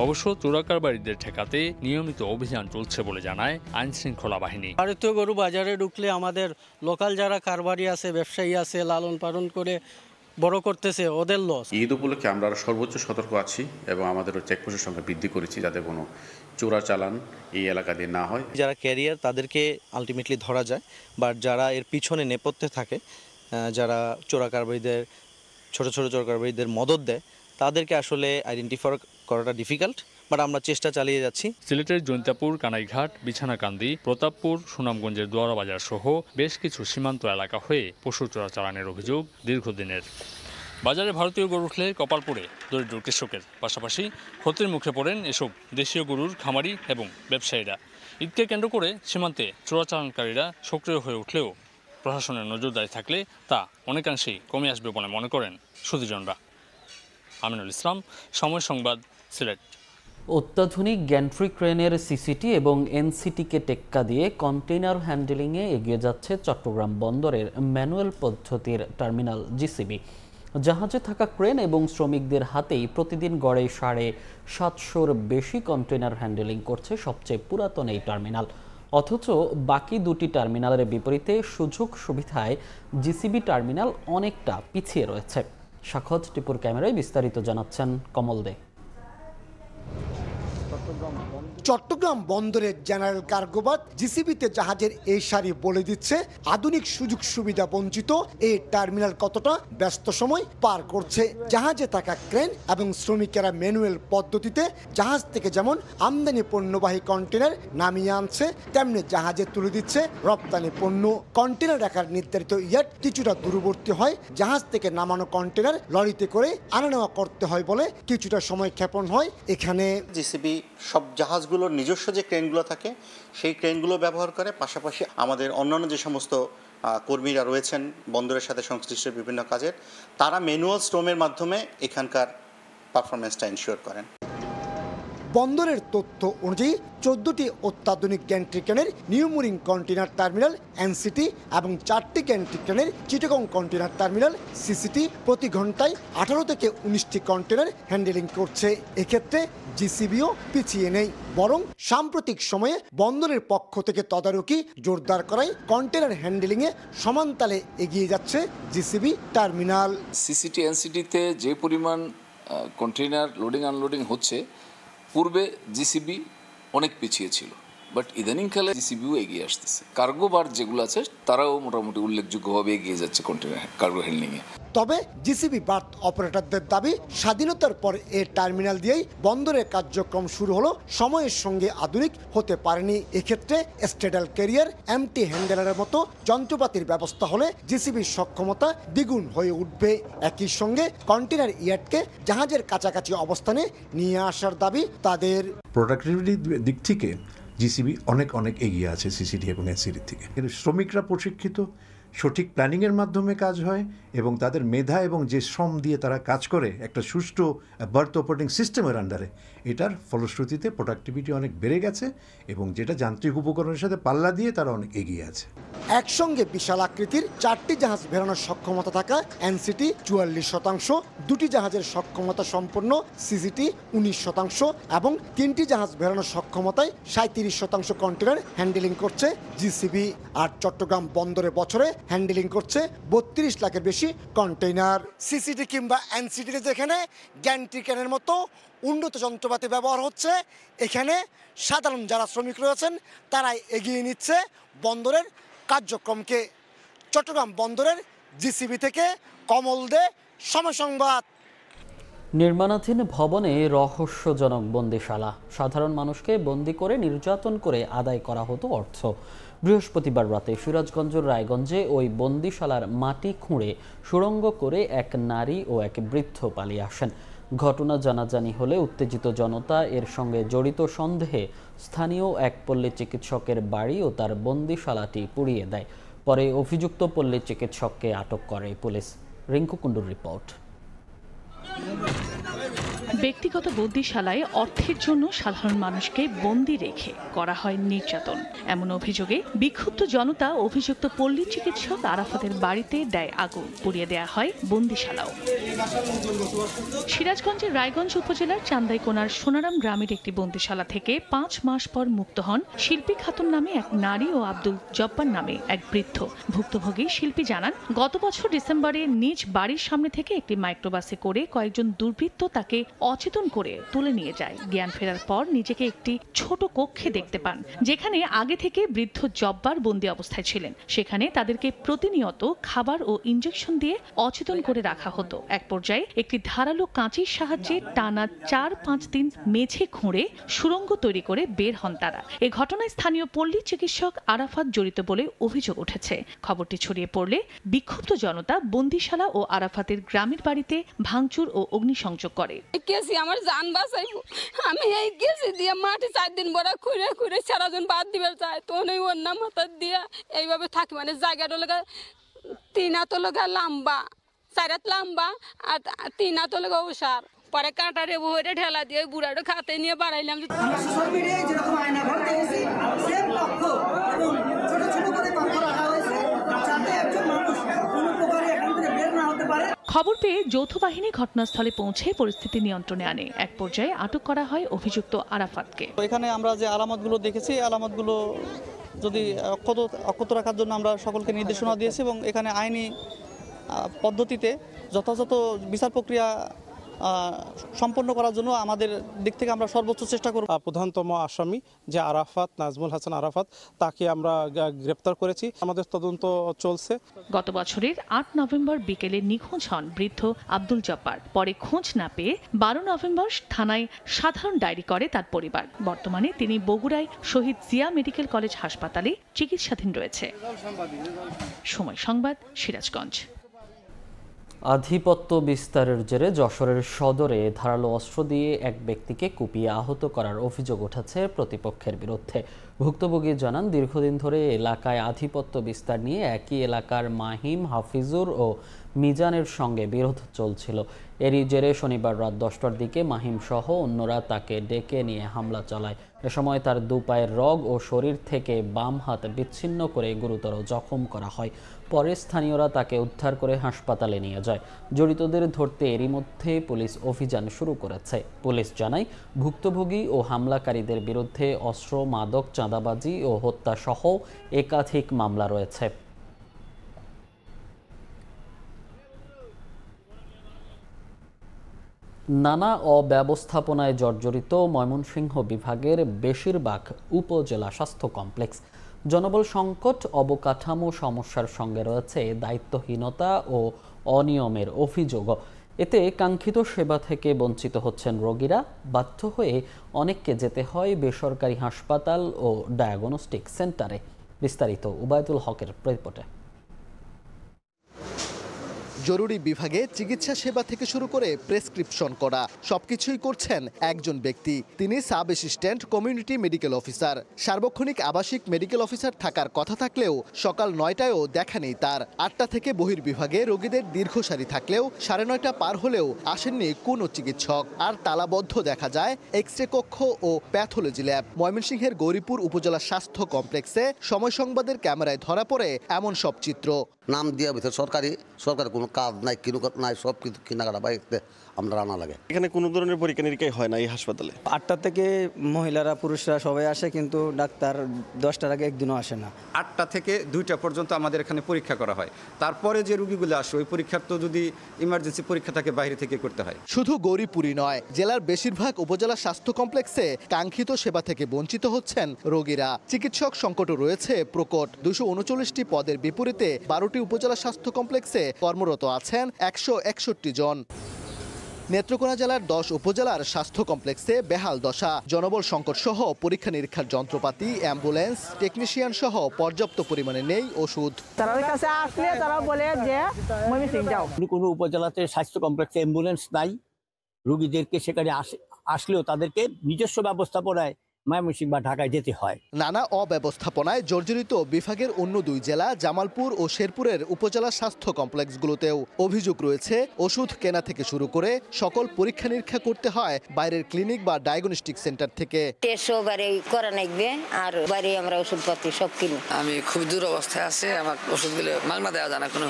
অবশ্য চোরাকারবারিদের ঠেকাতে নিয়মিত অভিযান চলছে বলে জানায় আইন শৃঙ্খলা বাহিনী। ভারতীয় গরু বাজারে ঢুকলে আমাদের লোকাল যারা কারবারি আছে, ব্যবসায়ী আছে, লালন পালন করে বড় করতেছে, ওদের লস। ঈদ উপলক্ষে আমরা সর্বোচ্চ সতর্ক আছি এবং আমাদের চেকপোস্টের সংখ্যা বৃদ্ধি করেছি যাতে কোনো চোরা চালান এই এলাকা দিয়ে না হয়। যারা ক্যারিয়ার তাদেরকে আলটিমেটলি ধরা যায়, বাট যারা এর পিছনে নেপথ্যে থাকে, যারা চোরাকারবারিদের ছোট ছোট চোরাকারবারিদের মদত দেয়, তাদেরকে আসলে আইডেন্টিফাই করাটা ডিফিকাল্ট, বাট আমরা চেষ্টা চালিয়ে যাচ্ছি। সিলেটের জৈন্তাপুর, কানাইঘাট, বিছানাকান্দি, প্রতাপপুর, সুনামগঞ্জের দোয়ারাবাজার সহ বেশ কিছু সীমান্ত এলাকা হয়ে পশু চোরাচালানের অভিযোগ দীর্ঘদিনের। বাজারে ভারতীয় গরু উঠলে কপাল পড়ে দরিদ্র কৃষকের, পাশাপাশি ক্ষতির মুখে পড়েন এসব দেশীয় গরুর খামারি এবং ব্যবসায়ীরা। ঈদকে কেন্দ্র করে সীমান্তে চোরাচালানকারীরা সক্রিয় হয়ে উঠলেও প্রশাসনের নজরদারি থাকলে তা অনেকাংশেই কমে আসবে বলে মনে করেন সুধীজনরা। আমিনুল ইসলাম, সময় সংবাদ, সিলেট। অত্যাধুনিক গ্যান্ট্রি ক্রেনের সিসিটি এবং এনসিটিকে টেক্কা দিয়ে কন্টেইনার হ্যান্ডেলিংয়ে এগিয়ে যাচ্ছে চট্টগ্রাম বন্দরের ম্যানুয়াল পদ্ধতির টার্মিনাল জিসিবি। জাহাজে থাকা ক্রেন এবং শ্রমিকদের হাতেই প্রতিদিন গড়ে 750-র বেশি কন্টেইনার হ্যান্ডেলিং করছে সবচেয়ে পুরাতন এই টার্মিনাল। অথচ বাকি দুটি টার্মিনালের বিপরীতে সুযোগ সুবিধায় জিসিবি টার্মিনাল অনেকটা পিছিয়ে রয়েছে। সাখত টিপুর ক্যামেরায় বিস্তারিত জানাচ্ছেন কমল দে। চট্টগ্রাম বন্দরের জেনারেল কার্গোবাদ জিসিবিতে জাহাজের এই সারি বলে দিচ্ছে আধুনিক সুযোগ সুবিধা বঞ্চিত এই টার্মিনাল কতটা ব্যস্ত সময় পার করছে। জাহাজে থাকা ক্রেন এবং শ্রমিকেরা ম্যানুয়াল পদ্ধতিতে জাহাজ থেকে যেমন আমদানি পণ্যবাহী কন্টেনার নামিয়ে আনছে, তেমনি জাহাজে তুলে দিচ্ছে রপ্তানি পণ্য। কন্টেনার রাখার নির্ধারিত ইয়ার্ড কিছুটা দূরবর্তী হয়, জাহাজ থেকে নামানো কন্টেনার লরিতে করে আনা নেওয়া করতে হয় বলে কিছুটা সময় ক্ষেপণ হয়। এখানে জিসিবি সব জাহাজগুলোর নিজস্ব যে ক্রেনগুলো থাকে সেই ক্রেনগুলো ব্যবহার করে, পাশাপাশি আমাদের অন্যান্য যে সমস্ত কর্মীরা রয়েছেন বন্দরের সাথে সংশ্লিষ্ট বিভিন্ন কাজের, তারা ম্যানুয়াল স্টোমের মাধ্যমে এখানকার পারফরমেন্সটা এনশিওর করেন। বন্দরের তথ্য অনুযায়ী 14টি অত্যাধুনিক গ্যান্ট্রি ক্রেনের new mooring container terminal NCT এবং 4টি গ্যান্ট্রি ক্রেনের চিটাগং কন্টেনার টার্মিনাল সিসিটি প্রতি ঘন্টায় 18 থেকে 19টি কন্টেনার হ্যান্ডেলিং করছে। এক্ষেত্রে জিসিবিও পিছিয়ে নেই, বরং সাম্প্রতিক সময়ে বন্দরের পক্ষ থেকে তদারকি জোরদার করায় কন্টেনার হ্যান্ডেলিংয়ে সমানতালে এগিয়ে যাচ্ছে জিসিবি টার্মিনাল। সিসিটি এনসিটিতে যে পরিমাণ কন্টেনার লোডিং আনলোডিং হচ্ছে, পূর্বে জিসিবি অনেক পিছিয়ে ছিল, বাট ইদানিংকালে জিসিবিও এগিয়ে আসতেছে। কার্গো বার যেগুলো আছে তারাও মোটামুটি উল্লেখযোগ্যভাবে এগিয়ে যাচ্ছে কন্টেনার কার্গো হ্যান্ডলিংয়ে। তবে জিসিবি বার্থ অপারেটরদের দাবি, স্বাধীনতার পর এই টার্মিনাল দিয়েই বন্দরের কার্যক্রম শুরু হলো, সময়ের সঙ্গে আধুনিক হতে পারেনি। এক্ষেত্রে স্টেডাল ক্যারিয়ার, এমটি হ্যান্ডেলারের মতো যন্ত্রপাতির ব্যবস্থা হলে জিসিবির সক্ষমতা দ্বিগুণ হয়ে উঠবে। একই সঙ্গে কন্টেনার ইয়ার্ডকে জাহাজের কাছাকাছি অবস্থানে নিয়ে আসার দাবি তাদের। প্রোডাক্টিভিটির দিক থেকে জিসিবি অনেক এগিয়ে আছে সিসিটি এবং এনসিটি থেকে। কিন্তু শ্রমিকরা প্রশিক্ষিত, সঠিক প্ল্যানিংয়ের মাধ্যমে কাজ হয় এবং তাদের মেধা এবং যে শ্রম দিয়ে তারা কাজ করে একটা সুষ্ঠু বার্থ অপারেটিং সিস্টেমের আন্ডারে, এটার ফলশ্রুতিতে প্রোডাক্টিভিটি অনেক বেড়ে গেছে এবং যেটা যান্ত্রিক উপকরণের সাথে পাল্লা দিয়ে তারা অনেক এগিয়ে আছে। একসঙ্গে বিশাল আকৃতির 4টি জাহাজ ভেড়ানোর সক্ষমতা থাকা এনসিটি 44%, 2টি জাহাজের সক্ষমতা সম্পন্ন সিজিটি 19% এবং 3টি জাহাজ ভেড়ানোর সক্ষমতায় 37% কন্টেনার হ্যান্ডেলিং করছে জিসিবি। আর চট্টগ্রাম বন্দরে বছরে হ্যান্ডেলিং করছে 32 লাখের বেশি কন্টেইনার। সিসিটি কিংবা এনসিটিতে যেখানে গ্যান্ট্রি ক্রেনের মতো উন্নত যন্ত্রপাতি ব্যবহার হচ্ছে, এখানে সাধারণ যারা শ্রমিক রয়েছেন তারাই এগিয়ে নিচ্ছে বন্দরের কার্যক্রমকে। চট্টগ্রাম বন্দরের জিসিবি থেকে কমল দে, সময় সংবাদ। নির্মাণাধীন ভবনে রহস্যজনক বন্দিশালা। সাধারণ মানুষকে বন্দি করে নির্যাতন করে আদায় করা হতো অর্থ। বৃহস্পতিবার রাতে সিরাজগঞ্জের রায়গঞ্জে ওই বন্দিশালার মাটি খুঁড়ে সুড়ঙ্গ করে এক নারী ও এক বৃদ্ধ পালিয়ে আসেন। ঘটনা জানাজানি হলে উত্তেজিত জনতা এর সঙ্গে জড়িত সন্দেহে স্থানীয় এক পল্লী চিকিৎসকের বাড়ি ও তার বন্দিশালাটি পুড়িয়ে দেয়। পরে অভিযুক্ত পল্লী চিকিৎসককে আটক করে পুলিশ। রিঙ্কু কুণ্ডুর রিপোর্ট। ব্যক্তিগত বন্দিশালায় অর্থের জন্য সাধারণ মানুষকে বন্দি রেখে করা হয় নির্যাতন, এমন অভিযোগে বিক্ষুব্ধ জনতা অভিযুক্ত পল্লী চিকিৎসক আরাফাতের বাড়িতে দেয় আগুন, পুড়িয়ে দেয়া হয় বন্দিশালাও। সিরাজগঞ্জের রায়গঞ্জ উপজেলার চান্দাইকোনার সোনারাম গ্রামের একটি বন্দিশালা থেকে 5 মাস পর মুক্ত হন শিল্পী খাতুন নামে এক নারী ও আব্দুল জব্বার নামে এক বৃদ্ধ। ভুক্তভোগী শিল্পী জানান, গত বছর ডিসেম্বরে নিজ বাড়ির সামনে থেকে একটি মাইক্রোবাসে করে কয়েকজন দুর্বৃত্ত তাকে অচেতন করে তুলে নিয়ে যায়। জ্ঞান ফেরার পর নিজেকে একটি ছোট কক্ষে দেখতে পান, যেখানে আগে থেকে বৃদ্ধ জব্বার বন্দি অবস্থায় ছিলেন। সেখানে তাদেরকে প্রতিনিয়ত খাবার ও ইনজেকশন দিয়ে অচেতন করে রাখা হতো। এক পর্যায়ে একটি ধারালো কাঁচির সাহায্যে টানা 4-5 দিন মেঝে খুঁড়ে সুড়ঙ্গ তৈরি করে বের হন তারা। এ ঘটনায় স্থানীয় পল্লী চিকিৎসক আরাফাত জড়িত বলে অভিযোগ উঠেছে। খবরটি ছড়িয়ে পড়লে বিক্ষুব্ধ জনতা বন্দিশালা ও আরাফাতের গ্রামের বাড়িতে ভাঙচুর ও অগ্নিসংযোগ করে। আমার জান বাঁচাইব, আমি এই কেসি দিয়ে মাটি 4 দিন বড় খুঁড়ে খুঁড়ে সারাদিন বাদ দিবে চাই, তো ওর নাম হাত দিয়া এইভাবে থাকি। মানে জায়গাটা লগা 3 হাত লগা লম্বা, 4 হাত লম্বা আর 3 হাত লগা ওসার। পরে কাঁটারে বইরে ঠেলা দিয়ে বুড়াটা খাতে নিয়ে বাড়াইলাম। খবর পেয়ে যৌথ বাহিনী ঘটনাস্থলে পৌঁছে পরিস্থিতি নিয়ন্ত্রণে আনে। এক পর্যায়ে আটক করা হয় অভিযুক্ত আরাফাতকে। এখানে আমরা যে আলামতগুলো দেখেছি, আলামতগুলো যদি অক্ষত রাখার জন্য আমরা সকলকে নির্দেশনা দিয়েছি এবং এখানে আইনি পদ্ধতিতে যথাযথ বিচার প্রক্রিয়া সম্পন্ন করার জন্য আমাদের দিক থেকে আমরা সর্বোচ্চ চেষ্টা করব। প্রধানতম আসামি যে আরাফাত, নাজমুল হাসান আরাফাত, তাকে আমরা গ্রেপ্তার করেছি। আমাদের তদন্ত চলছে। গত বছরের 8 নভেম্বর বিকেলে নিখোঁজ হন বৃদ্ধ আব্দুল জব্বার। পরে খোঁজ না পেয়ে 12 নভেম্বর থানায় সাধারণ ডায়েরি করে তার পরিবার। বর্তমানে তিনি বগুড়ায় শহীদ জিয়া মেডিকেল কলেজ হাসপাতালে চিকিৎসাধীন রয়েছে। সময় সংবাদ, সিরাজগঞ্জ। আধিপত্য বিস্তারের জেরে যশোরের সদরে ধারালো অস্ত্র দিয়ে এক ব্যক্তিকে কুপিয়ে আহত করার অভিযোগ উঠেছে প্রতিপক্ষের বিরুদ্ধে। ভুক্তভোগী জানান, দীর্ঘদিন ধরে এলাকায় আধিপত্য বিস্তার নিয়ে একই এলাকার মাহিম, হাফিজুর ও মিজানের সঙ্গে বিরোধ চলছিল। এরই জেরে শনিবার রাত 10টার দিকে মাহিম সহ অন্যরা তাকে ডেকে নিয়ে হামলা চালায়। এ সময় তার 2 পায়ের রগ ও শরীর থেকে বাম হাত বিচ্ছিন্ন করে গুরুতর জখম করা হয়। পরে স্থানীয়রা তাকে উদ্ধার করে হাসপাতালে নিয়ে যায়। জড়িতদের ধরতে এরই মধ্যে পুলিশ অভিযান শুরু করেছে। পুলিশ জানায়, ভুক্তভোগী ও হামলাকারীদের বিরুদ্ধে অস্ত্র, মাদক, চাঁদাবাজি ও হত্যা সহ একাধিক মামলা রয়েছে। নানা অব্যবস্থাপনায় জর্জরিত ময়মনসিংহ বিভাগের বেশিরভাগ উপজেলা স্বাস্থ্য কমপ্লেক্স। জনবল সংকট, অবকাঠামো সমস্যার সঙ্গে রয়েছে দায়িত্বহীনতা ও অনিয়মের অভিযোগও। এতে কাঙ্ক্ষিত সেবা থেকে বঞ্চিত হচ্ছেন রোগীরা। বাধ্য হয়ে অনেককে যেতে হয় বেসরকারি হাসপাতাল ও ডায়াগনস্টিক সেন্টারে। বিস্তারিত উবায়দুল হকের রিপোর্টে। জরুরি বিভাগে চিকিৎসা সেবা থেকে শুরু করে প্রেসক্রিপশন করা সবকিছুই করছেন একজন ব্যক্তি। তিনি sub assistant community medical officer. সার্বক্ষণিক আবাসিক মেডিকেল অফিসার থাকার কথা থাকলেও সকাল 9টায়ও দেখা নেই তার। 8টা থেকে বহির্বিভাগে রোগীদের দীর্ঘ সারি থাকলেও 9:30 পার হলেও আসেননি কোনো চিকিৎসক। আর তালাবদ্ধ দেখা যায় এক্স-রে কক্ষ ও প্যাথোলজি ল্যাব। ময়মনসিংহের গৌরীপুর উপজেলা স্বাস্থ্য কমপ্লেক্সে সময় সংবাদের ক্যামেরায় ধরা পড়ে এমন সব চিত্র। নাম দিয়ে ভিতরে সরকারি কোনো কাজ নাই, কিনু নাই, সব কিছু কেনাকাটা বাইরে আমরা রান্না লাগে। এখানে কোনো ধরনের পরীক্ষা নিরীক্ষা হয় না এই হাসপাতালে। 8টা থেকে মহিলারা পুরুষরা সবাই আসে, কিন্তু ডাক্তার 10টার আগে একদিনও আসে না। 8টা থেকে 2টা পর্যন্ত আমাদের এখানে পরীক্ষা করা হয়। তারপরে যে রোগীগুলো আসে ওই পরীক্ষার তো যদি ইমার্জেন্সি পরীক্ষা থাকে বাইরে থেকে করতে হয়। শুধু গৌরীপুরই নয়, জেলার বেশিরভাগ উপজেলা স্বাস্থ্য কমপ্লেক্সে কাঙ্ক্ষিত সেবা থেকে বঞ্চিত হচ্ছেন রোগীরা। চিকিৎসক সংকটও রয়েছে প্রকট। 239টি পদের বিপরীতে 12টি উপজেলা স্বাস্থ্য কমপ্লেক্সে কর্মরত আছেন 161 জন। নেত্রকোনা জেলার 10 উপজেলার স্বাস্থ্য কমপ্লেক্সে বেহাল দশা। জনবল সংকট সহ পরীক্ষা নিরীক্ষার যন্ত্রপাতি, অ্যাম্বুলেন্স, টেকনিশিয়ান সহ পর্যাপ্ত পরিমাণে নেই ওষুধ। তাদের কাছে আসলে তারা বলে যে ময়মনসিংহ যাও। কোনো উপজেলাতে স্বাস্থ্য কমপ্লেক্সে অ্যাম্বুলেন্স নাই। রোগীদেরকে সেখানে আসলেও তাদেরকে নিজস্ব ব্যবস্থাপনায় ময়মনসিংহ বা ঢাকায় যেতে হয়। নানা অব্যবস্থাপনায় জর্জরিত বিভাগের অন্য 2 জেলা জামালপুর ও শেরপুরের উপজেলা স্বাস্থ্য কমপ্লেক্সগুলোতেও অভিযোগ রয়েছে। ওষুধ কেনা থেকে শুরু করে সকল পরীক্ষা নিরীক্ষা করতে হয় বাইরের ক্লিনিক বা ডায়াগনস্টিক সেন্টার থেকে। আমরা ওষুধপত্র সব কিনি। আমি খুব দূর অবস্থায় আছি, আমার ওষুধগুলো মালমা দেওয়া যায় না, কোনো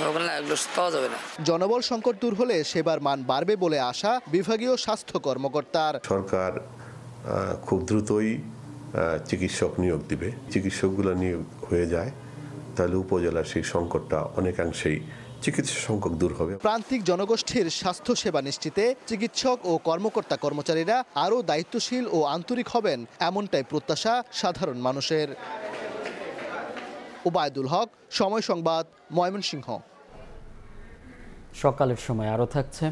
পাওয়া যাবে না। জনবল সংকট দূর হলে সেবার মান বাড়বে বলে আশা বিভাগীয় স্বাস্থ্য কর্মকর্তার। সরকার খুব দ্রুতই চিকিৎসক নিয়োগ দিবে। চিকিৎসকগুলো নিয়োগ হয়ে যায় তাহলে উপজেলার সেই সংকটটা অনেকাংশেই চিকিৎসা সংকট দূর হবে। প্রান্তিক জনগোষ্ঠীর স্বাস্থ্য সেবা নিশ্চিতে চিকিৎসক ও কর্মকর্তা কর্মচারীরা আরও দায়িত্বশীল ও আন্তরিক হবেন, এমনটাই প্রত্যাশা সাধারণ মানুষের। ওবায়দুল হক, সময় সংবাদ, ময়মনসিংহ। সকালের সময় আরও থাকছে।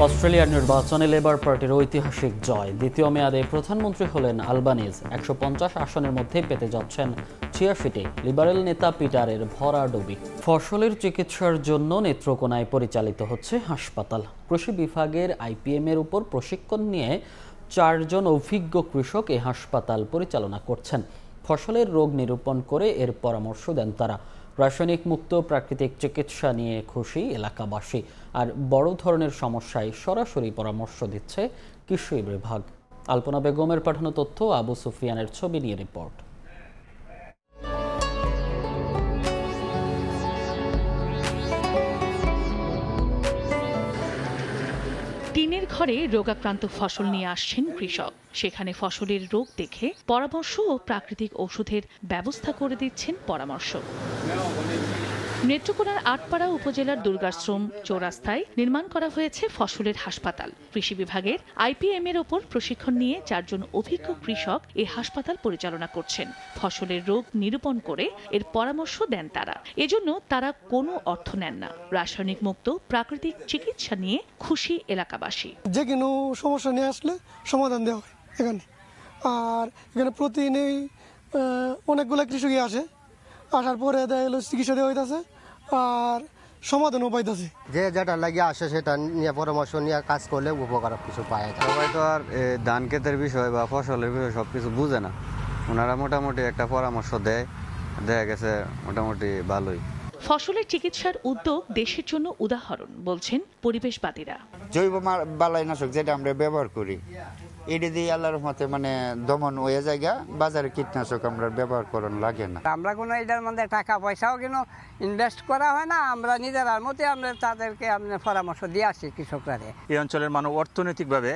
অস্ট্রেলিয়ার নির্বাচনে লেবার পার্টির ঐতিহাসিক জয়। দ্বিতীয় মেয়াদে প্রধানমন্ত্রী হলেন আলবানিজ। 150 আসনের মধ্যে পেতে যাচ্ছেন 86টি। লিবারেল নেতা পিটারের ভরাডুবি। ফসলের চিকিৎসার জন্য নেত্রকোনায় পরিচালিত হচ্ছে হাসপাতাল। কৃষি বিভাগের IPM এর উপর প্রশিক্ষণ নিয়ে 4 জন অভিজ্ঞ কৃষক এই হাসপাতাল পরিচালনা করছেন। ফসলের রোগ নিরূপণ করে এর পরামর্শ দেন তারা। রাসায়নিক মুক্ত প্রাকৃতিক চিকিৎসা নিয়ে খুশি এলাকাবাসী। আর বড় ধরনের সমস্যায় সরাসরি পরামর্শ দিচ্ছে কৃষি বিভাগ। আলপনা বেগমের পাঠানো তথ্য, আবু সুফিয়ানের ছবি নিয়ে রিপোর্ট। টিনের ঘরে রোগাক্রান্ত ফসল নিয়ে আসছেন কৃষক। সেখানে ফসলের রোগ দেখে পরামর্শ ও প্রাকৃতিক ওষুধের ব্যবস্থা করে দিচ্ছেন পরামর্শক। নেত্রকোনার আটপাড়া উপজেলার দুর্গাশ্রম চৌরাস্তায় নির্মাণ করা হয়েছে ফসলের হাসপাতাল। কৃষি বিভাগের IPM এর ওপর প্রশিক্ষণ নিয়ে 4 জন অভিজ্ঞ কৃষক এই হাসপাতাল পরিচালনা করছেন। ফসলের রোগ নিরূপণ করে এর পরামর্শ দেন তারা। এজন্য তারা কোনো অর্থ নেন না। রাসায়নিক মুক্ত প্রাকৃতিক চিকিৎসা নিয়ে খুশি এলাকাবাসী। যে কোনো সমস্যা নিয়ে আসলে সমাধান দেওয়া হয় এখানে। আর এখানে প্রতিদিনই অনেকগুলো কৃষকই আসে, আসার পরে দেখা গেল চিকিৎসা দেওয়া হইতেছে আর সমাধানও পাইতেছে। যে যেটা লাগিয়ে আসে সেটা নিয়ে পরামর্শ নিয়ে কাজ করলে উপকার কিছু পায়। সবাই তো আর ধান ক্ষেতের বিষয় বা ফসলের বিষয় সবকিছু বুঝে না। ওনারা মোটামুটি একটা পরামর্শ দেয়, দেখা গেছে মোটামুটি ভালোই। ফসলের চিকিৎসার উদ্যোগ দেশের জন্য উদাহরণ বলছেন পরিবেশবাদীরা। জৈব বালাইনাশক যেটা আমরা ব্যবহার করি এটা দিয়ে আল্লাহর রহমতে দমন হয়ে জায়গা। বাজারে কীটনাশক আমরা ব্যবহার করার লাগে না। আমরা কোনো এটার মধ্যে টাকা পয়সাও কিন্তু ইনভেস্ট করা হয় না। আমরা নিজেরার মতে আমরা তাদেরকে পরামর্শ দিয়ে আসি কৃষকরা। এই অঞ্চলের মানুষ অর্থনৈতিকভাবে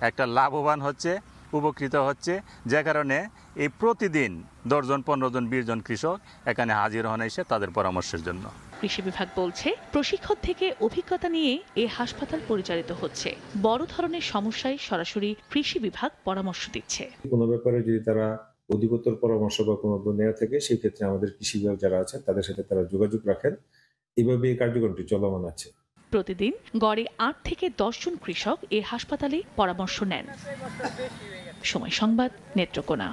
একটা লাভবান হচ্ছে, উপকৃত হচ্ছে, যে কারণে এই প্রতিদিন 10 জন 15 জন 20 জন কৃষক এখানে হাজির হন এসে তাদের পরামর্শের জন্য। কৃষি বিভাগ বলছে প্রশিক্ষণ থেকে অভিজ্ঞতা নিয়ে এই হাসপাতাল পরিচালিত হচ্ছে। বড় ধরনের সমস্যায় সরাসরি কৃষি বিভাগ পরামর্শ দিচ্ছে। কোনো ব্যাপারে যদি তারা অধিকতর পরামর্শ বা কোনো নেওয়া থাকে সেই ক্ষেত্রে আমাদের কৃষি বিভাগ যারা আছেন তাদের সাথে তারা যোগাযোগ রাখেন। এইভাবে এই কার্যক্রমটি চলমান আছে। প্রতিদিন গড়ে 8 থেকে 10 জন কৃষক এই হাসপাতালে পরামর্শ নেন। সময় সংবাদ, নেত্রকোনা।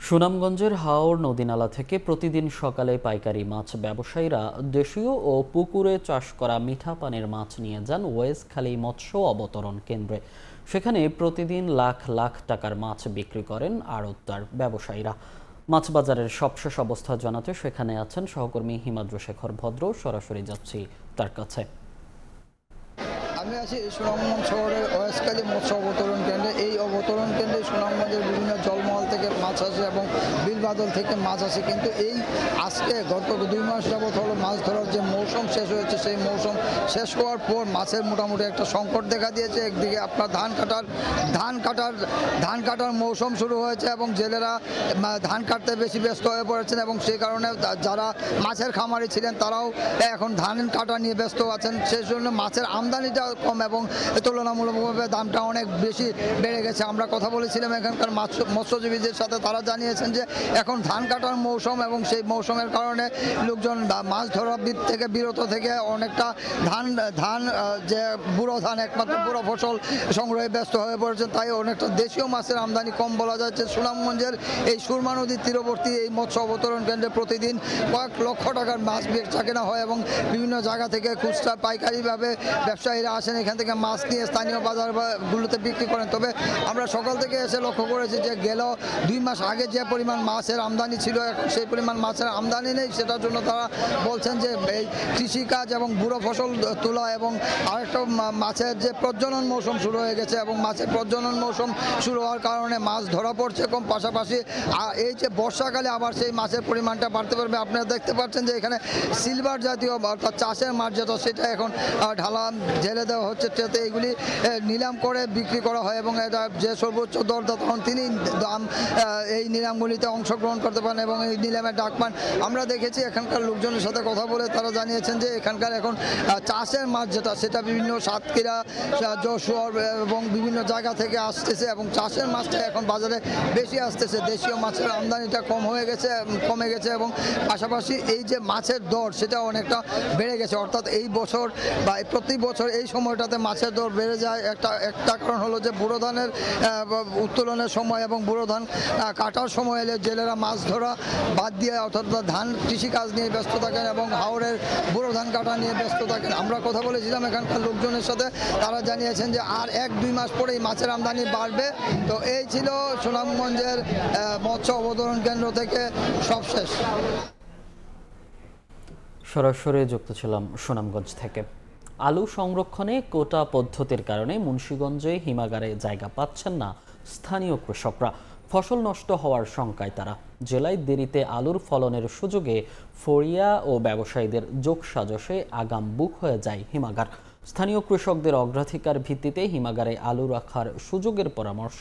সুনামগঞ্জের হাওর নদীনালা থেকে প্রতিদিন সকালে পাইকারি মাছ ব্যবসায়ীরা দেশীয় ও পুকুরে চাষ করা মিঠা পানির মাছ নিয়ে যান ওয়েজখালী মৎস্য অবতরণ কেন্দ্রে। সেখানে প্রতিদিন লাখ লাখ টাকার মাছ বিক্রি করেন আড়তদার ব্যবসায়ীরা। মাছ বাজারের সবশেষ অবস্থা জানাতে সেখানে আছেন সহকর্মী হিমাদ্র শেখর ভদ্র। সরাসরি যাচ্ছি তার কাছে। আমি আছি সুনামগঞ্জ শহরের ওয়েজখালী মৎস্য অবতরণ কেন্দ্রে। এই অবতরণ কেন্দ্রে সুনামগঞ্জের বিভিন্ন জলমহল থেকে মাছ আসে এবং বিলবাদল থেকে মাছ আসে, কিন্তু এই আজকে গত 2 মাস যাবত হলো মাছ ধরার যে মৌসুম শেষ হয়েছে, সেই মৌসুম শেষ হওয়ার পর মাছের মোটামুটি একটা সংকট দেখা দিয়েছে। একদিকে আপনার ধান কাটার মৌসুম শুরু হয়েছে এবং জেলেরা ধান কাটতে বেশি ব্যস্ত হয়ে পড়েছেন এবং সেই কারণে যারা মাছের খামারি ছিলেন তারাও এখন ধান কাটা নিয়ে ব্যস্ত আছেন। সেই জন্য মাছের আমদানিটা কম এবং তুলনামূলকভাবে দামটা অনেক বেশি বেড়ে গেছে। আমরা কথা বলেছিলাম এখানকার মৎস্যজীবীদের সাথে, তারা জানিয়েছেন যে এখন ধান কাটার মৌসুম এবং সেই মৌসুমের কারণে লোকজন মাছ ধরা থেকে বিরত থেকে অনেকটা ধান যে বুড়ো ধান, একমাত্র বুড়ো ফসল সংগ্রহে ব্যস্ত হয়ে পড়েছেন, তাই অনেকটা দেশীয় মাছের আমদানি কম বলা যাচ্ছে। সুনামগঞ্জের এই সুরমা নদীর তীরবর্তী এই মৎস্য অবতরণ কেন্দ্রে প্রতিদিন কয়েক লক্ষ টাকার মাছ বেচা কেনা হয় এবং বিভিন্ন জায়গা থেকে খুচরা পাইকারিভাবে ব্যবসায়ীরা আসেন, এখান থেকে মাছ নিয়ে স্থানীয় বাজারগুলোতে বিক্রি করেন। তবে আমরা সকাল থেকে এসে লক্ষ্য করেছি যে গেল 2 মাস আগে যে পরিমাণ মাছের আমদানি ছিল এখন সেই পরিমাণ মাছের আমদানি নেই। সেটার জন্য তারা বলছেন যে এই কৃষিকাজ এবং বুড়ো ফসল তোলা এবং আরেকটা মাছের যে প্রজনন মৌসুম শুরু হয়ে গেছে এবং মাছের প্রজনন মৌসুম শুরু হওয়ার কারণে মাছ ধরা পড়ছে কম, পাশাপাশি এই যে বর্ষাকালে আবার সেই মাছের পরিমাণটা বাড়তে পারবে। আপনারা দেখতে পাচ্ছেন যে এখানে সিলভার জাতীয় অর্থাৎ চাষের মাছ যেটা, সেটা এখন ঢালা ঢেলে দেওয়া হচ্ছে ট্রেতে। এইগুলি নিলাম করে বিক্রি করা হয় এবং এটা যে সর্বোচ্চ দরদাতা তখন তিনি দাম এই নিলামগুলিতে অংশগ্রহণ করতে পারেন এবং এই নিলামে ডাক পান। আমরা দেখেছি এখানকার লোকজনের সাথে কথা বলে তারা জানিয়েছেন যে এখানকার এখন চাষের মাছ যেটা, সেটা বিভিন্ন সাতক্ষীরা, যশোর এবং বিভিন্ন জায়গা থেকে আসতেছে এবং চাষের মাছটা এখন বাজারে বেশি আসতেছে। দেশীয় মাছের আমদানিটা কমে গেছে এবং পাশাপাশি এই যে মাছের দর সেটা অনেকটা বেড়ে গেছে। অর্থাৎ এই বছর বা প্রতি বছর এই সময়টাতে মাছের দর বেড়ে যায়। একটা কারণ হলো যে বুড়ো ধানের উত্তোলনের সময় এবং বুড়ো ধান কাটার সময় এলে জেলেরা মাছ ধরা বাদ দিয়ে অর্থাৎ ধান কৃষিকাজ নিয়ে ব্যস্ত থাকেন এবং হাওরের বুড়ো ধান কাটা নিয়ে ব্যস্ত থাকেন। আমরা কথা বলেছিলাম এখানকার লোকজনের সাথে, তারা জানিয়েছেন যে আর 1-2 মাস পরেই মাছের আমদানি বাড়বে। তো এই ছিল সুনামগঞ্জের মৎস্য অবতরণ কেন্দ্র থেকে সবশেষ। সরাসরি যুক্ত ছিলাম সুনামগঞ্জ থেকে। আলু সংরক্ষণে কোটা পদ্ধতির কারণে মুন্সিগঞ্জে হিমাগারে জায়গা পাচ্ছেন না স্থানীয় কৃষকরা। ফসল নষ্ট হওয়ার শঙ্কায় তারা। জেলায় দেরিতে আলুর ফলনের সুযোগে ফড়িয়া ও ব্যবসায়ীদের যোগসাজশে আগাম বুক হয়ে যায় হিমাগার। স্থানীয় কৃষকদের অগ্রাধিকার ভিত্তিতে হিমাগারে আলু রাখার সুযোগের পরামর্শ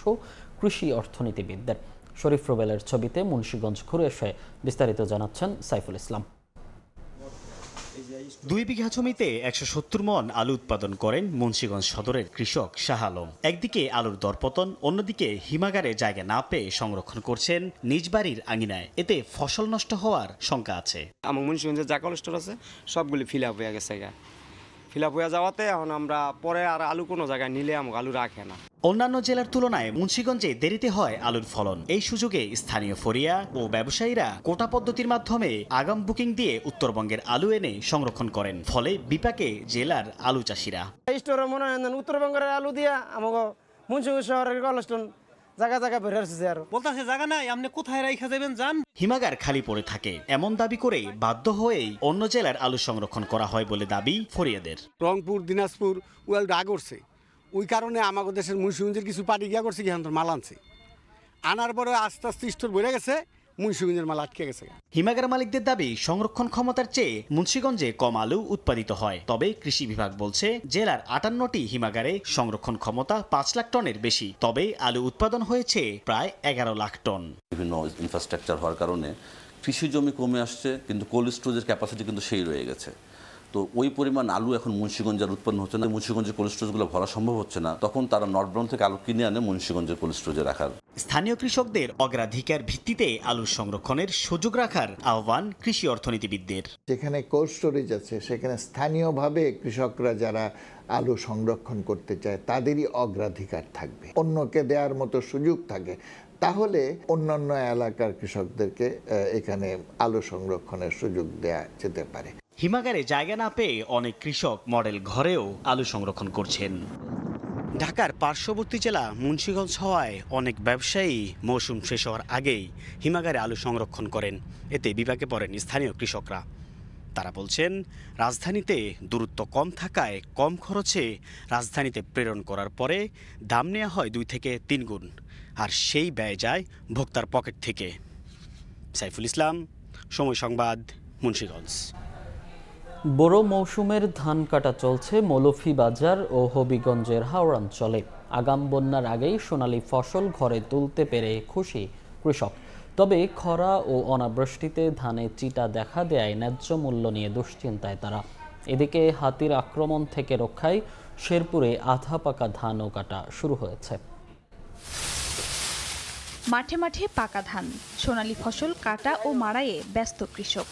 কৃষি অর্থনীতিবিদদের। শরীফ রুবেলের ছবিতে মুন্সিগঞ্জ ঘুরে এসে বিস্তারিত জানাচ্ছেন সাইফুল ইসলাম। 2 বিঘা জমিতে 170 মন আলু উৎপাদন করেন মুন্সিগঞ্জ সদরের কৃষক শাহ আলম। একদিকে আলুর দরপতন, অন্যদিকে হিমাগারে জায়গা না পেয়ে সংরক্ষণ করছেন নিজ বাড়ির আঙিনায়। এতে ফসল নষ্ট হওয়ার শঙ্কা আছে। আমার মুন্সিগঞ্জে যা কোল্ড স্টোর আছে সবগুলি ফিল আপ হয়ে গেছে। ফিল আপ হয়ে যাওয়াতে এখন আমরা পরে আর আলু কোনো জায়গায় নিলে আমাকে আলু রাখে না। অন্যান্য জেলার তুলনায় মুন্সিগঞ্জে দেরিতে হয় আলুর ফলন। এই সুযোগে স্থানীয় ফড়িয়া ও ব্যবসায়ীরা কোটা পদ্ধতির মাধ্যমে আগাম বুকিং দিয়ে উত্তরবঙ্গের আলু এনে সংরক্ষণ করেন। ফলে বিপাকে জেলার আলু চাষিরা। স্টোরে মনে হয় উত্তরবঙ্গের আলু দিয়া আমাকে মুন্সিগঞ্জ শহরের কলস্টন জায়গা বের হচ্ছে আর বলতাছে জায়গা নাই, আপনি কোথায় রাইখা যাবেন যান। হিমাগার খালি পড়ে থাকে এমন দাবি করে বাধ্য হয়েই অন্য জেলার আলু সংরক্ষণ করা হয় বলে দাবি ফরিয়াদের। রংপুর, দিনাজপুর ওয়াল ডা করছে, ওই কারণে আমাদের দেশের মুন্সিগঞ্জের কিছু পার্টি গিয়া করছে কি মাল আনছে, আনার পরে আস্তে আস্তে স্টোর বেড়ে গেছে, মুন্সিগঞ্জের মাল আটকে গেছে। হিমাগার মালিকদের দাবি সংরক্ষণ ক্ষমতার চেয়ে মুন্সিগঞ্জে কম আলু উৎপাদিত হয়। তবে কৃষি বিভাগ বলছে জেলার 58টি হিমাগারে সংরক্ষণ ক্ষমতা 5 লাখ টনের বেশি। তবে আলু উৎপাদন হয়েছে প্রায় 11 লাখ টন। বিভিন্ন ইনফ্রাস্ট্রাকচার হওয়ার কারণে কৃষি জমি কমে আসছে, কিন্তু কোল্ড স্টোরেজের ক্যাপাসিটি কিন্তু সেই রয়ে গেছে। তো ওই পরিমাণ আলু এখন মুন্সিগঞ্জের উৎপন্ন হচ্ছে না, মুন্সিগঞ্জের কোল্ড স্টোরেজগুলো ভরা সম্ভব হচ্ছে না, তখন তারা নর্থ ব্রাউন থেকে আলু কিনে আনে মুন্সিগঞ্জের কোল্ড স্টোরেজে রাখার। স্থানীয় কৃষকদের অগ্রাধিকার ভিত্তিতে আলু সংরক্ষণের সুযোগ রাখার আহ্বান কৃষি অর্থনীতিবিদদের। যেখানে কোল্ড স্টোরেজ আছে সেখানে স্থানীয়ভাবে কৃষকরা যারা আলু সংরক্ষণ করতে চায় তাদেরই অগ্রাধিকার থাকবে, অন্যকে দেওয়ার মতো সুযোগ থাকে, তাহলে অন্যান্য এলাকার কৃষকদেরকে এখানে আলু সংরক্ষণের সুযোগ দেওয়া যেতে পারে। হিমাগারে জায়গা না পেয়ে অনেক কৃষক মডেল ঘরেও আলু সংরক্ষণ করছেন। ঢাকার পার্শ্ববর্তী জেলা মুন্সিগঞ্জ হওয়ায় অনেক ব্যবসায়ী মৌসুম শেষ হওয়ার আগেই হিমাগারে আলু সংরক্ষণ করেন। এতে বিপাকে পড়েন স্থানীয় কৃষকরা। তারা বলছেন, রাজধানীতে দূরত্ব কম থাকায় কম খরচে রাজধানীতে প্রেরণ করার পরে দাম নেওয়া হয় 2 থেকে 3 গুণ, আর সেই ব্যয় যায় ভোক্তার পকেট থেকে। সাইফুল ইসলাম, সময় সংবাদ, মুন্সিগঞ্জ। বোরো মৌসুমের ধান কাটা চলছে মৌলভীবাজার ও হবিগঞ্জের হাওড়াঞ্চলে। আগাম বন্যার আগেই সোনালী ফসল ঘরে তুলতে পেরে খুশি কৃষক। তবে খরা ও অনাবৃষ্টিতে ধানে চিটা দেখা দেয় ন্যায্য মূল্য নিয়ে দুশ্চিন্তায় তারা। এদিকে হাতির আক্রমণ থেকে রক্ষায় শেরপুরে আধা পাকা ধানও কাটা শুরু হয়েছে। মাঠে মাঠে পাকা ধান, সোনালী ফসল কাটা ও মাড়াইয়ে ব্যস্ত কৃষক।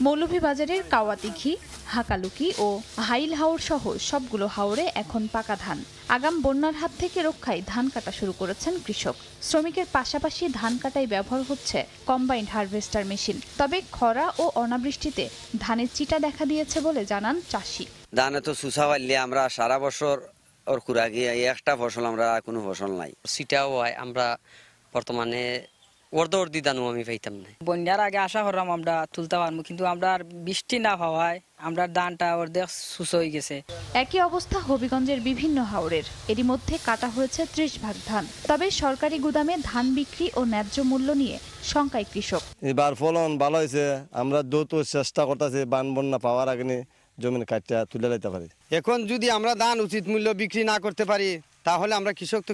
মৌলভীবাজারের কাওয়াতিঘি, হাকালুকি ও হাইল হাওর সহ সবগুলো হাওরে এখন পাকা ধান। আগাম বন্যার হাত থেকে রক্ষায় ধান কাটা শুরু করেছেন কৃষক। শ্রমিকের পাশাপাশি ধান কাটায় ব্যবহার হচ্ছে কম্বাইন্ড হারভেস্টার মেশিন। তবে খরা ও অনাবৃষ্টিতে ধানের চিটা দেখা দিয়েছে বলে জানান চাষি। ধানে তো সুসা পাইলে আমরা সারা বছর ওর খুরাকি একটা ফসল, আমরা কোনো ফসল নাই। সিটাও হয়, আমরা বর্তমানে অর্ধ দানও আমি পাইতাম না। বন্যার আগে আশা করলাম আমরা তুলতে পারবো, কিন্তু আমরা আর বৃষ্টি না পাওয়ায় আমরা ধানটা অর্ধেক শুষ হয়ে গেছে। একই অবস্থা হবিগঞ্জের বিভিন্ন হাওরের। এরই মধ্যে কাটা হয়েছে 30 ভাগ ধান। তবে সরকারি গুদামে ধান বিক্রি ও ন্যায্য মূল্য নিয়ে শঙ্কায় কৃষক। এবার ফলন ভালো হয়েছে, আমরা দ্রুত চেষ্টা করতেছি বান বন্যা পাওয়ার আগে জমিন কাটটা তুলে লাইতে পারি। এখন যদি আমরা ধান উচিত মূল্য বিক্রি না করতে পারি তাহলে আমরা কৃষক তো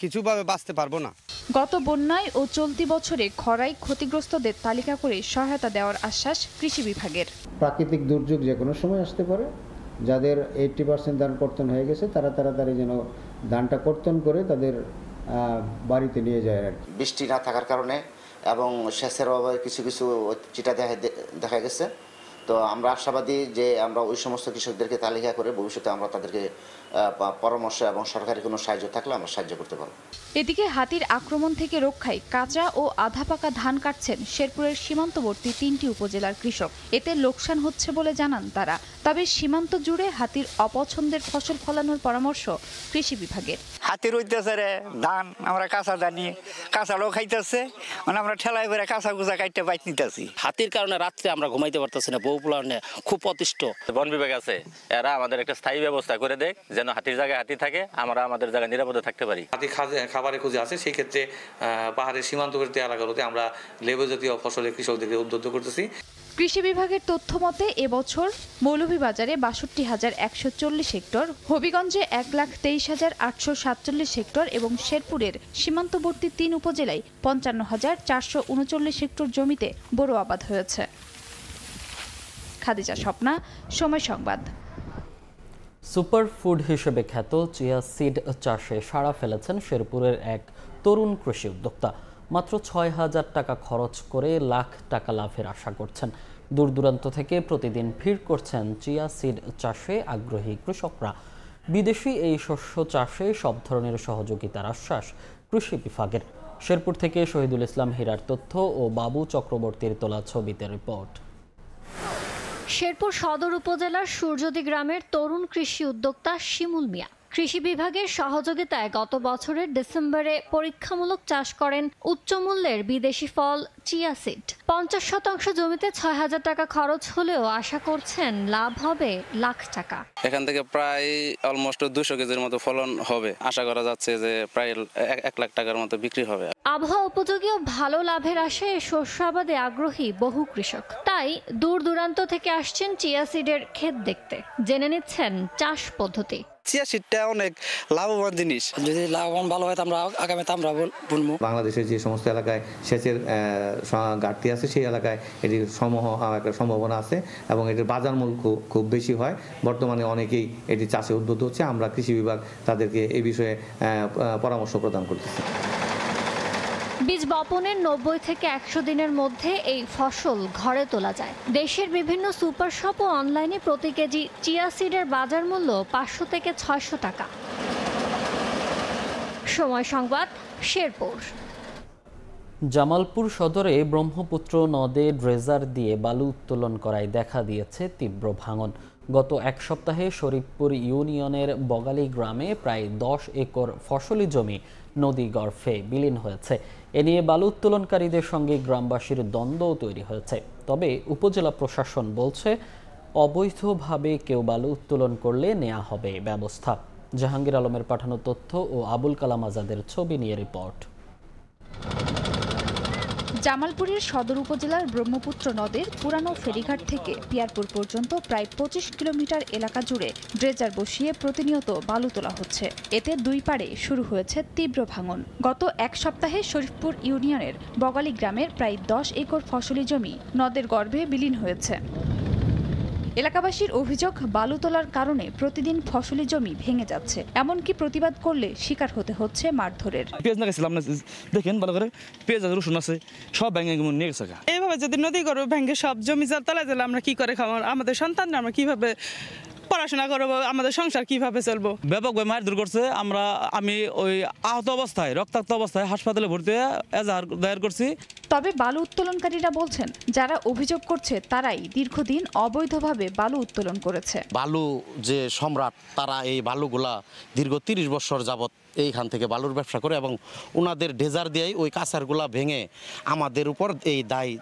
কিছুভাবে বাঁচতে পারবো না। গত বন্যায় ও চলতি বছরে খরায় ক্ষতিগ্রস্তদের তালিকা করে সহায়তা দেওয়ার আশ্বাস কৃষি বিভাগের। প্রাকৃতিক দুর্যোগ যে কোনো সময় আসতে পারে, যাদের 80% ধান কর্তন হয়ে গেছে তারা তাড়াতাড়ি যেন ধানটা কর্তন করে তাদের বাড়িতে নিয়ে যায়। আর বৃষ্টি না থাকার কারণে এবং সেচের অভাবে কিছু কিছু চিটা দেখা গেছে। তো আমরা আশাবাদী যে আমরা ওই সমস্ত কৃষকদেরকে তালিকা করে ভবিষ্যতে আমরা তাদেরকে পরামর্শ এবং সরকারি কোনো সাহায্য থাকলে আমরা সাহায্য করতে পারব। এদিকে হাতির আক্রমণ থেকে রক্ষায় কাঁচা ও আধা পাকা ধান কাটছেন শেরপুরের সীমান্তবর্তী 3টি উপজেলার কৃষক। এতে লোকসান হচ্ছে বলে জানান তারা। তবে সীমান্ত জুড়ে হাতির অপছন্দের ফসল ফলানোর পরামর্শ কৃষি বিভাগের। হাতির হইতেছে ধান, আমরা কাঁচা জানি, কাঁচাও খাইতেছে, মানে আমরা ঠেলায় করে কাঁচা গুজা কাটতে বাইট নিতেছি। হাতির কারণে রাত্রে আমরা ঘুমাইতে পারতেছি না, বহুপুলানে খুব অতিষ্ঠ। বন বিভাগ আছে, এরা আমাদের একটা স্থায়ী ব্যবস্থা করে দেয় যেন হাতির জায়গায় হাতি থাকে, আমরা আমাদের জায়গায় নিরাপদে থাকতে পারি। হাতি খাবারের খুঁজে আছে, সেই ক্ষেত্রে পাহাড়ের সীমান্তবর্তী এলাকাগুলোতে আমরা লেবু জাতীয় ফসলের কৃষকদেরকে উদ্বুদ্ধ করতেছি। কৃষি বিভাগের তথ্য মতে এবছর মৌলভীবাজারে ৬২,১৪০ হেক্টর, হবিগঞ্জে ১,২৩,৮৪৭ হেক্টর এবং শেরপুরের সীমান্তবর্তী ৩ উপজেলায় ৫৫,৪৩৯ হেক্টর জমিতে বোরো আবাদ হয়েছে। খাদিজা স্বপ্না, সময় সংবাদ। সুপার ফুড হিসেবে খ্যাত চিয়া সিড চাষে সাড়া ফেলেছেন শেরপুরের এক তরুণ কৃষি উদ্যোক্তা। মাত্র ৬,০০০ টাকা খরচ করে লাখ টাকা লাভের আশা করছেন। দূর দূরান্ত থেকে প্রতিদিন ভিড় করছেন চিয়া সিড চাষে আগ্রহী কৃষকরা। বিদেশি এই শস্য চাষে সব ধরনের সহযোগিতার আশ্বাস কৃষি বিভাগের। শেরপুর থেকে শহীদুল ইসলাম হীরার তথ্য ও বাবু চক্রবর্তীর তোলা ছবিতে রিপোর্ট। শেরপুর সদর উপজেলার সূর্যদী গ্রামের তরুণ কৃষি উদ্যোক্তা শিমুল মিয়া কৃষি বিভাগের সহযোগিতায় গত বছরের ডিসেম্বরে পরীক্ষামূলক চাষ করেন উচ্চ মূল্যের বিদেশি ফল চিয়া সিড। ৫০% জমিতে ৬,০০০ টাকা খরচ হলেও আশা করছেন লাভ হবে লাখ টাকা। এখান থেকে প্রায় অলমোস্ট ২০০ কেজির মতো ফলন হবে। আশা করা যাচ্ছে যে প্রায় ১ লাখ টাকার মতো বিক্রি হবে। আবহাওয়া উপযোগী ও ভালো লাভের আশায় শস্য আবাদে আগ্রহী বহু কৃষক। তাই দূর দূরান্ত থেকে আসছেন চিয়া সিডের ক্ষেত দেখতে, জেনে নিচ্ছেন চাষ পদ্ধতি। চিয়া সিডটা অনেক লাভবান জিনিস। যদি লাভবান ভালো হয় আমরা আগামীতে আমরা বলবো। বাংলাদেশের যে সমস্ত এলাকায় সেচের ঘাটতি আছে সেই এলাকায় এটির একটা সম্ভাবনা আছে এবং এটির বাজার মূল্য খুব বেশি হয়। বর্তমানে অনেকেই এটি চাষে উদ্বুদ্ধ হচ্ছে। আমরা কৃষি বিভাগ তাদেরকে এই বিষয়ে পরামর্শ প্রদান করতেছি। বীজ বপনের 90 থেকে 100 দিনের মধ্যে এই ফসল ঘরে তোলা যায়। দেশের বিভিন্ন সুপার শপ ও অনলাইনে প্রতি কেজি চিয়া সিডের বাজার মূল্য 500 থেকে 600 টাকা। সময় সংবাদ, শেরপুর। জামালপুর সদরে ব্রহ্মপুত্র নদে ড্রেজার দিয়ে বালু উত্তোলন করায় দেখা দিয়েছে তীব্র ভাঙন। গত এক সপ্তাহে শরীফপুর ইউনিয়নের বগালী গ্রামে প্রায় 10 একর ফসলি জমি নদী গর্ভে বিলীন হয়েছে। এ নিয়ে বালু উত্তোলনকারীদের সঙ্গে গ্রামবাসীর দ্বন্দ্বও তৈরি হয়েছে। তবে উপজেলা প্রশাসন বলছে, অবৈধভাবে কেউ বালু উত্তোলন করলে নেওয়া হবে ব্যবস্থা। জাহাঙ্গীর আলমের পাঠানো তথ্য ও আবুল কালাম আজাদের ছবি নিয়ে রিপোর্ট। জামালপুরের সদর উপজেলার ব্রহ্মপুত্র নদের পুরানো ফেরিঘাট থেকে পিয়ারপুর পর্যন্ত প্রায় 25 কিলোমিটার এলাকা জুড়ে ড্রেজার বসিয়ে প্রতিনিয়ত বালু তোলা হচ্ছে। এতে দুই পাড়ে শুরু হয়েছে তীব্র ভাঙন। গত এক সপ্তাহে শরীফপুর ইউনিয়নের বগালী গ্রামের প্রায় 10 একর ফসলি জমি নদের গর্ভে বিলীন হয়েছে। এলাকাবাসীর অভিযোগ, বালু তোলার কারণে প্রতিদিন ফসলি জমি ভেঙে যাচ্ছে। এমনকি প্রতিবাদ করলে শিকার হতে হচ্ছে মারধরের। পেঁয়াজ লাগাইছিলাম না, দেখেন ভালো করে পেঁয়াজ আছে, রসুন আছে, সব ভেঙে নিয়ে গেছে। এইভাবে যদি নদী গর্ভ ভেঙে সব জমি তলায় দিলে আমরা কি করে খাবো? আমাদের সন্তানরা আমরা কিভাবে পড়াশোনা করবো? আমাদের সংসার কিভাবে চলবো? ব্যাপকভাবে মারধর করছে। আমি ওই আহত অবস্থায়, রক্তাক্ত অবস্থায় হাসপাতালে ভর্তি হয়ে এজাহার দায়ের করছি। তবে বালু উত্তোলনকারীরা বলছেন, যারা অভিযোগ করছে তারাই দীর্ঘদিন অবৈধভাবে বালু উত্তোলন করেছে। বালু যে সম্রাট, তারা এই বালুগুলা দীর্ঘ 30 বছর যাবত এইখান থেকে বালুর ব্যবসা করে এবং ওনাদের ডেজার দিয়েই ওই কাঁচারগুলা ভেঙে আমাদের উপর এই দায়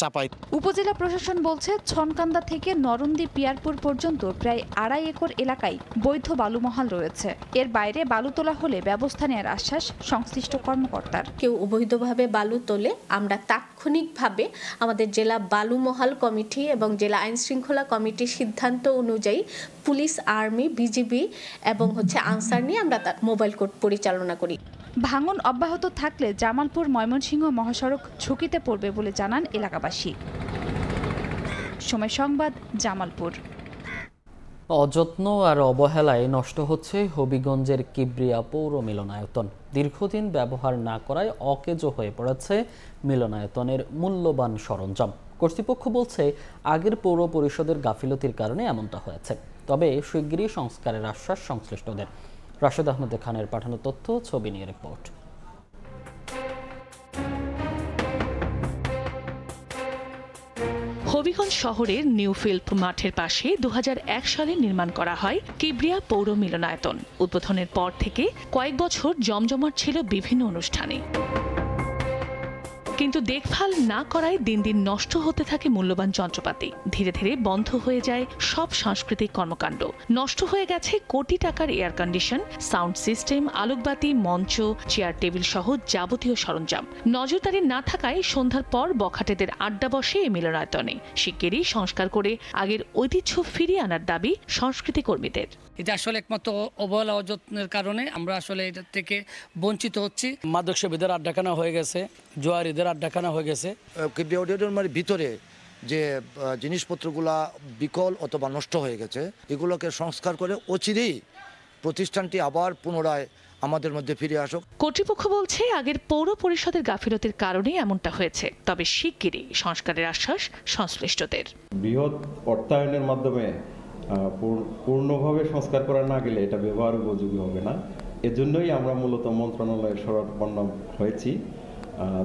চাপায়। উপজেলা প্রশাসন বলছে, ছনকান্দা থেকে নরন্দি পিয়ারপুর পর্যন্ত প্রায় 2.5 একর এলাকায় বৈধ বালুমহাল রয়েছে। এর বাইরে বালু তোলা হলে ব্যবস্থা নেওয়ার আশ্বাস সংশ্লিষ্ট কর্মকর্তার। কেউ অবৈধভাবে বালু তোলে আমরা তাৎক্ষণিকভাবে আমাদের জেলা বালুমহাল কমিটি এবং জেলা আইন শৃঙ্খলা কমিটির সিদ্ধান্ত অনুযায়ী পুলিশ, আর্মি, বিজিবি এবং আনসার নিয়ে আমরা মোবাইল কোর্ট পরিচালনা করি। ভাঙন অব্যাহত থাকলে জামালপুর ময়মনসিংহ মহাসড়ক ঝুঁকিতে পড়বে বলে জানান এলাকাবাসী। সময় সংবাদ, জামালপুর। অযত্ন আর অবহেলায় নষ্ট হচ্ছে হবিগঞ্জের কিবরিয়া পৌর মিলনায়তন। দীর্ঘদিন ব্যবহার না করায় অকেজো হয়ে পড়েছে মিলনায়তনের মূল্যবান সরঞ্জাম। কর্তৃপক্ষ বলছে, আগের পৌর পরিষদের গাফিলতির কারণে এমনটা হয়েছে। তবে শিগগিরই সংস্কারের আশ্বাস সংশ্লিষ্টদের। রাশেদ আহমেদ খানের পাঠানো তথ্য, ছবি নিয়ে রিপোর্ট। হবিগঞ্জ শহরের নিউ ফিল্ড মাঠের পাশে 2001 সালে নির্মাণ করা হয় কিবরিয়া পৌর মিলনায়তন। উদ্বোধনের পর থেকে কয়েক বছর জমজমাট ছিল বিভিন্ন অনুষ্ঠানে, কিন্তু দেখভাল না করায় দিন দিন নষ্ট হতে থাকে মূল্যবান যন্ত্রপাতি। ধীরে ধীরে বন্ধ হয়ে যায় সব সাংস্কৃতিক কর্মকাণ্ড। নষ্ট হয়ে গেছে কোটি টাকার এয়ার কন্ডিশন, সাউন্ড সিস্টেম, আলোকবাতি, মঞ্চ, চেয়ার টেবিল সহ যাবতীয় সরঞ্জাম। নজরদারি না থাকায় সন্ধ্যার পর বখাটেদের আড্ডা বসে এই মিলনায়তনে। শিগগিরই সংস্কার করে আগের ঐতিহ্য ফিরিয়ে আনার দাবি সংস্কৃতি কর্মীদের। এটা আসলে একমাত্র অবহেলা অযত্নের কারণে আমরা আসলে এটা থেকে বঞ্চিত হচ্ছি। মাদক সেবীদের আড্ডাখানা হয়ে গেছে, জোয়ারিদের আড্ডাখানা হয়ে গেছে। কিবরিয়া অডিটোরিয়ামের ভিতরে যে জিনিসপত্রগুলা বিকল অথবা নষ্ট হয়ে গেছে, এগুলোকে সংস্কার করে অচিরেই প্রতিষ্ঠানটি আবার পুনরায় আমাদের মধ্যে ফিরে আসুক। কর্তৃপক্ষ বলছে, আগের পৌর পরিষদের গাফিলতির কারণে এমনটা হয়েছে। তবে শিগগিরই সংস্কারের আশ্বাস সংশ্লিষ্টদের। বৃহৎ অর্থায়নের মাধ্যমে পূর্ণভাবে সংস্কার করা না গেলে এটা ব্যবহার উপযোগী হবে না। এজন্যই আমরা মূলত মন্ত্রণালয়ের শরণাপন্ন হয়েছি।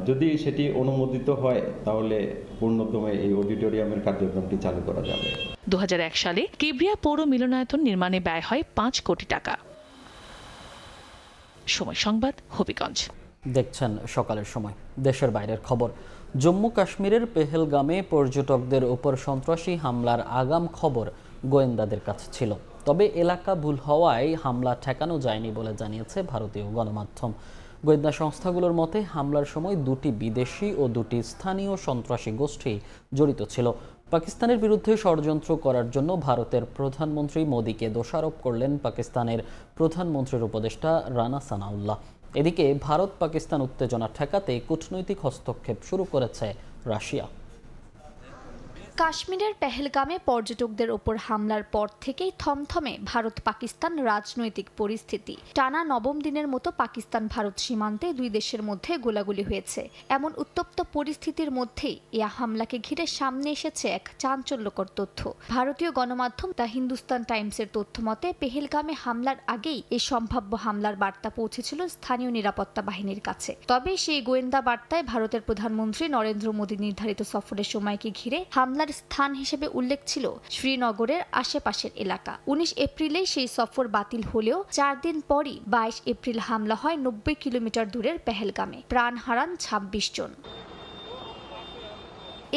যদি সেটি অনুমোদিত হয় তাহলে পূর্ণতমে এই অডিটোরিয়ামের কার্যক্রমটি চালু করা যাবে। 2001 সালে কিবরিয়া পৌর মিলনায়তন নির্মাণে ব্যয় হয় 5 কোটি টাকা। সময় সংবাদ, হবিগঞ্জ। দেখছেন সকালের সময়। দেশের বাইরের খবর। জম্মু কাশ্মীরের পেহেলগামে পর্যটকদের উপর সন্ত্রাসী হামলার আগাম খবর গোয়েন্দাদের কাছে ছিল। তবে এলাকা ভুল হওয়ায় হামলা ঠেকানো যায়নি বলে জানিয়েছে ভারতীয় গণমাধ্যম। গোয়েন্দা সংস্থাগুলোর মতে, হামলার সময় 2টি বিদেশি ও 2টি স্থানীয় সন্ত্রাসী গোষ্ঠী জড়িত ছিল। পাকিস্তানের বিরুদ্ধে ষড়যন্ত্র করার জন্য ভারতের প্রধানমন্ত্রী মোদীকে দোষারোপ করলেন পাকিস্তানের প্রধানমন্ত্রীর উপদেষ্টা রানা সানাউল্লাহ। এদিকে ভারত পাকিস্তান উত্তেজনা ঠেকাতে কূটনৈতিক হস্তক্ষেপ শুরু করেছে রাশিয়া। কাশ্মীরের পেহেলগামে পর্যটকদের ওপর হামলার পর থেকেই থমথমে ভারত পাকিস্তান রাজনৈতিক পরিস্থিতি। টানা নবম দিনের মতো পাকিস্তান ভারত সীমান্তে দুই দেশের মধ্যে গোলাগুলি হয়েছে। এমন উত্তপ্ত পরিস্থিতির মধ্যেই এই হামলাকে ঘিরে সামনে এসেছে এক চাঞ্চল্যকর তথ্য। ভারতীয় গণমাধ্যম দ্য হিন্দুস্তান টাইমসের তথ্য মতে পেহেলগামে হামলার আগেই এই সম্ভাব্য হামলার বার্তা পৌঁছেছিল স্থানীয় নিরাপত্তা বাহিনীর কাছে। তবে সেই গোয়েন্দা বার্তায় ভারতের প্রধানমন্ত্রী নরেন্দ্র মোদী নির্ধারিত সফরের সময়কে ঘিরে হামলার স্থান হিসেবে উল্লেখ ছিল শ্রীনগরের আশেপাশের এলাকা। 19 এপ্রিলে সেই সফর বাতিল হলেও 4 দিন পরই 22 এপ্রিল হামলা হয় 90 কিলোমিটার দূরের পেহেলগামে। প্রাণ হারান 26 জন।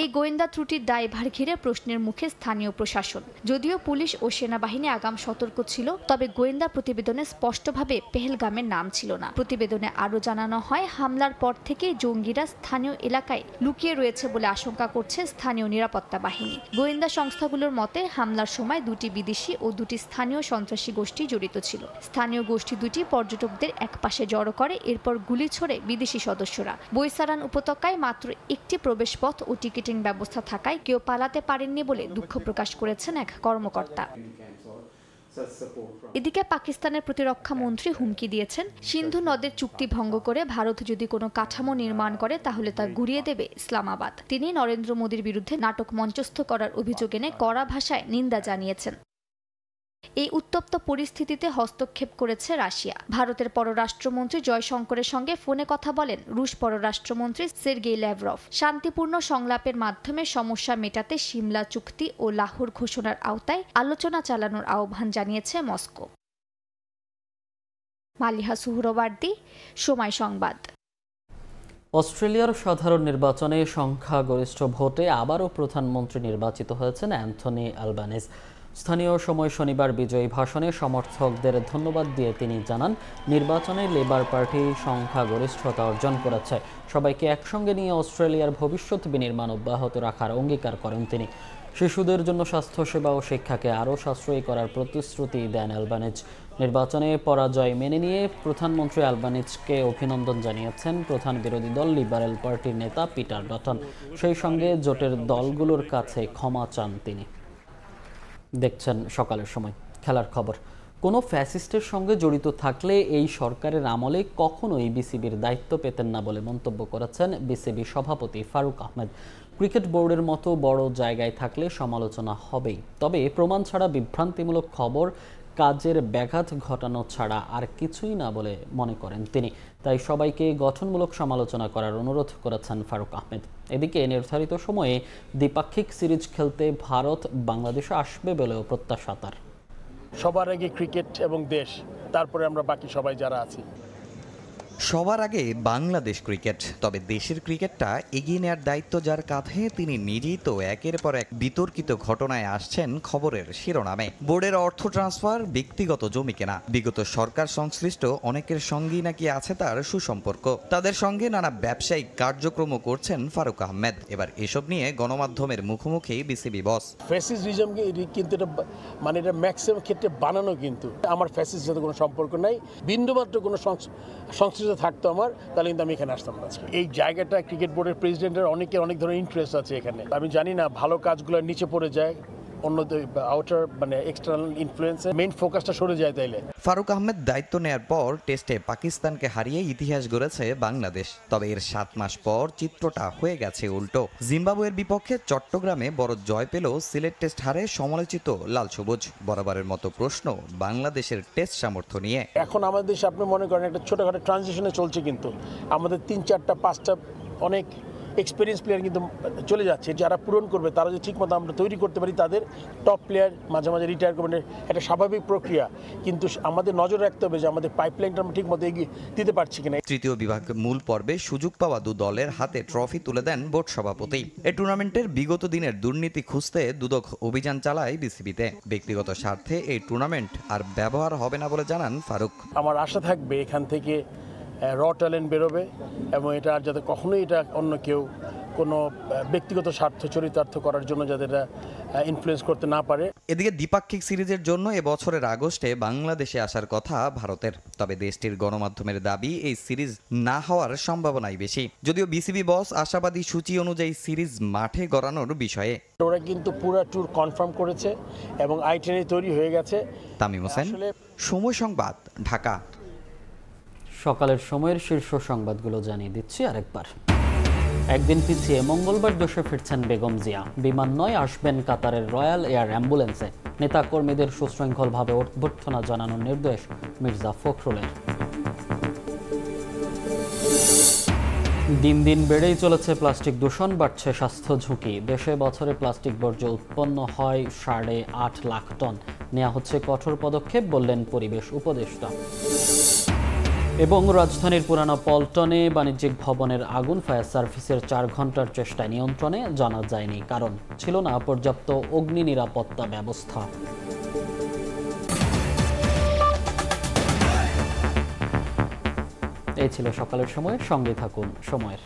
এই গোয়েন্দা ত্রুটির দায়ভার ঘিরে প্রশ্নের মুখে স্থানীয় প্রশাসন। যদিও পুলিশ ও সেনাবাহিনী আগাম সতর্ক ছিল, তবে গোয়েন্দা প্রতিবেদনে স্পষ্টভাবে পেহেলগামের নাম ছিল না। প্রতিবেদনে আরও জানানো হয়, হামলার পর থেকে জঙ্গিরা স্থানীয় এলাকায় লুকিয়ে রয়েছে বলে আশঙ্কা করছে স্থানীয় নিরাপত্তা বাহিনী। গোয়েন্দা সংস্থাগুলোর মতে হামলার সময় 2টি বিদেশি ও 2টি স্থানীয় সন্ত্রাসী গোষ্ঠী জড়িত ছিল। স্থানীয় গোষ্ঠী দুটি পর্যটকদের একপাশে জড়ো করে, এরপর গুলি ছোড়ে বিদেশি সদস্যরা। বৈসারান উপত্যকায় মাত্র একটি প্রবেশপথ ও টিকিট ব্যবস্থা থাকায় কেউ পালাতে পারেননি বলে দুঃখ প্রকাশ করেছেন এক কর্মকর্তা। এদিকে পাকিস্তানের প্রতিরক্ষা মন্ত্রী হুমকি দিয়েছেন, সিন্ধু নদের চুক্তি ভঙ্গ করে ভারত যদি কোনো কাঠামো নির্মাণ করে তাহলে তা গুড়িয়ে দেবে ইসলামাবাদ। তিনি নরেন্দ্র মোদীর বিরুদ্ধে নাটক মঞ্চস্থ করার অভিযোগ এনে কড়া ভাষায় নিন্দা জানিয়েছেন। এই উত্তপ্ত পরিস্থিতিতে হস্তক্ষেপ করেছে রাশিয়া। ভারতের পররাষ্ট্রমন্ত্রী জয়শঙ্করের সঙ্গে ফোনে কথা বলেন রুশ পররাষ্ট্রমন্ত্রী সের্গেই ল্যাভরভ। শান্তিপূর্ণ সংলাপের মাধ্যমে সমস্যা মেটাতে সিমলা চুক্তি ও লাহোর ঘোষণার আওতায় আলোচনা চালানোর আহ্বান জানিয়েছে মস্কো। মালিহা সুহরওয়ার্দী, সময় সংবাদ। অস্ট্রেলিয়ার সাধারণ নির্বাচনে সংখ্যাগরিষ্ঠ ভোটে আবারও প্রধানমন্ত্রী নির্বাচিত হয়েছেন অ্যান্থনি অ্যালবানিজ। স্থানীয় সময় শনিবার বিজয়ী ভাষণে সমর্থকদের ধন্যবাদ দিয়ে তিনি জানান, নির্বাচনে লেবার পার্টি সংখ্যাগরিষ্ঠতা অর্জন করেছে। সবাইকে একসঙ্গে নিয়ে অস্ট্রেলিয়ার ভবিষ্যৎ বিনির্মাণ অব্যাহত রাখার অঙ্গীকার করেন তিনি। শিশুদের জন্য স্বাস্থ্যসেবা ও শিক্ষাকে আরও সাশ্রয়ী করার প্রতিশ্রুতি দেন অ্যালবানিজ। নির্বাচনে পরাজয় মেনে নিয়ে প্রধানমন্ত্রী অ্যালবানিজকে অভিনন্দন জানিয়েছেন প্রধান বিরোধী দল লিবারেল পার্টির নেতা পিটার ডটন। সেই সঙ্গে জোটের দলগুলোর কাছে ক্ষমা চান তিনি। দেখছেন সকালের সময়। খেলার খবর। কোনো ফ্যাসিস্টের সঙ্গে জড়িত থাকলে এই সরকারের আমলে কখনোই বিসিবির দায়িত্ব পেতেন না বলে মন্তব্য করেছেন বিসিবি সভাপতি ফারুক আহমেদ। ক্রিকেট বোর্ডের মতো বড় জায়গায় থাকলে সমালোচনা হবেই, তবে প্রমাণ ছাড়া বিভ্রান্তিমূলক খবর কাজের ব্যাঘাত ঘটানো ছাড়া আর কিছুই না বলে মনে করেন তিনি। তাই সবাইকে গঠনমূলক সমালোচনা করার অনুরোধ করেছেন ফারুক আহমেদ। এদিকে নির্ধারিত সময়ে দ্বিপাক্ষিক সিরিজ খেলতে ভারত বাংলাদেশে আসবে বলেও প্রত্যাশা তার। সবার আগে ক্রিকেট এবং দেশ, তারপরে আমরা বাকি সবাই যারা আছি। সবার আগে বাংলাদেশ ক্রিকেট, তবে দেশের ক্রিকেটটা এগিয়ে নেওয়ার দায়িত্ব যার কাঁধে, তিনি নিজেই তো একের পর এক বিতর্কিত ঘটনায় আসছেন খবরের শিরোনামে। বোর্ডের অর্থ ট্রান্সফার, ব্যক্তিগত জমি কেনা, বিগত সরকার সংশ্লিষ্ট অনেকের সঙ্গেই নাকি আছে তার সুসম্পর্ক। তাদের সঙ্গে নানা ব্যবসায়িক কার্যক্রমও করছেন ফারুক আহমেদ। এবার এসব নিয়ে গণমাধ্যমের মুখোমুখি বিসিবি বস। ফ্যাসিজম কিন্তু এটা মানে এটা ম্যাক্সিমাম ক্ষেত্রে বানানো, কিন্তু আমার ফ্যাসিস্টের সাথে কোনো সম্পর্ক নাই। বিন্দুমাত্র কোনো সংশ্লিষ্ট থাকতো আমার, তাহলে কিন্তু আমি এখানে আসতাম না। এই জায়গাটা ক্রিকেট বোর্ডের প্রেসিডেন্টের অনেক ধরনের ইন্টারেস্ট আছে এখানে। আমি জানি না ভালো কাজগুলো নিচে পড়ে যায়, অন্য আউটার মানে এক্সটার্নাল ইনফ্লুয়েন্সে মেইন ফোকাসটা সরে যায়। তাইলে ফারুক আহমেদ দায়িত্ব নেয়ার পর টেস্টে পাকিস্তানকে হারিয়ে ইতিহাস গড়েছে বাংলাদেশ। তবে এর 7 মাস পর চিত্রটা হয়ে গেছে উল্টো। জিম্বাবুয়ের বিপক্ষে চট্টগ্রামে বড় জয় পেল সিলেট টেস্ট হারে সমালোচিত লাল সবুজ। বরাবরের মতো প্রশ্ন বাংলাদেশের টেস্ট সামর্থ্য নিয়ে। এখন আমাদের দেশে আপনি মনে করেন একটা ছোটখাটো ট্রানজিশনে চলছে, কিন্তু আমাদের 3, 4, 5টা অনেক এক্সপিরিয়েন্স প্লেয়ার কিন্তু চলে যাচ্ছে। যারা পূরণ করবে, তারা যদি ঠিকমতো আমরা তৈরি করতে পারি, তাদের টপ প্লেয়ার মাঝে মাঝে রিটায়ার করবেন, একটা স্বাভাবিক প্রক্রিয়া। কিন্তু আমাদের নজর রাখতে হবে যে আমাদের পাইপলাইনটা আমরা ঠিকমতো এগিয়ে দিতে পারছি কিনা। তৃতীয় বিভাগ মূল পর্বে সুযোগ পাওয়া 2 দলের হাতে ট্রফি তুলে দেন বোর্ড সভাপতি। এই টুর্নামেন্টের বিগত দিনের দুর্নীতি খুঁজতে দুদক অভিযান চালায় বিসিবিতে। ব্যক্তিগত স্বার্থে এই টুর্নামেন্ট আর ব্যবহার হবে না বলে জানান ফারুক। আমার আশা থাকবে এখান থেকে র ট্যালেন্ট বেরোবে এবং এটা আর যাতে কখনোই এটা অন্য কেউ কোনো ব্যক্তিগত স্বার্থ চরিতার্থ করার জন্য যাতে এটা ইনফ্লুয়েন্স করতে না পারে। এদিকে দ্বিপাক্ষিক সিরিজের জন্য এবছরের আগস্টে বাংলাদেশে আসার কথা ভারতের, তবে দেশটির গণমাধ্যমের দাবি এই সিরিজ না হওয়ার সম্ভাবনাই বেশি। যদিও বিসিবি বস আশাবাদী সূচি অনুযায়ী সিরিজ মাঠে গড়ানোর বিষয়ে। ওরা কিন্তু পুরো ট্যুর কনফার্ম করেছে এবং আইটিআরএ তৈরি হয়ে গেছে। তামিম হোসেন, সময় সংবাদ, ঢাকা। সকালের সময়ের শীর্ষ সংবাদগুলো জানিয়ে দিচ্ছি আরেকবার। একদিন পিছিয়ে মঙ্গলবার দেশে ফিরছেন বেগম জিয়া। বিমান নয়, আসবেন কাতারের রয়্যাল এয়ার অ্যাম্বুলেন্সে। নেতা কর্মীদের সুশৃঙ্খলভাবে অভ্যর্থনা জানানোর নির্দেশ মির্জা ফখরুলের। দিন দিন বেড়েই চলেছে প্লাস্টিক দূষণ, বাড়ছে স্বাস্থ্য ঝুঁকি। দেশে বছরে প্লাস্টিক বর্জ্য উৎপন্ন হয় 8.5 লাখ টন। নেওয়া হচ্ছে কঠোর পদক্ষেপ, বললেন পরিবেশ উপদেষ্টা। এবং রাজধানীর পুরানো পল্টনে বাণিজ্যিক ভবনের আগুন ফায়ার সার্ভিসের 4 ঘন্টার চেষ্টায় নিয়ন্ত্রণে জানা যায়নি, কারণ ছিল না পর্যাপ্ত অগ্নি নিরাপত্তা ব্যবস্থা। এই ছিল সকালের সময়। সঙ্গে থাকুন সময়ের।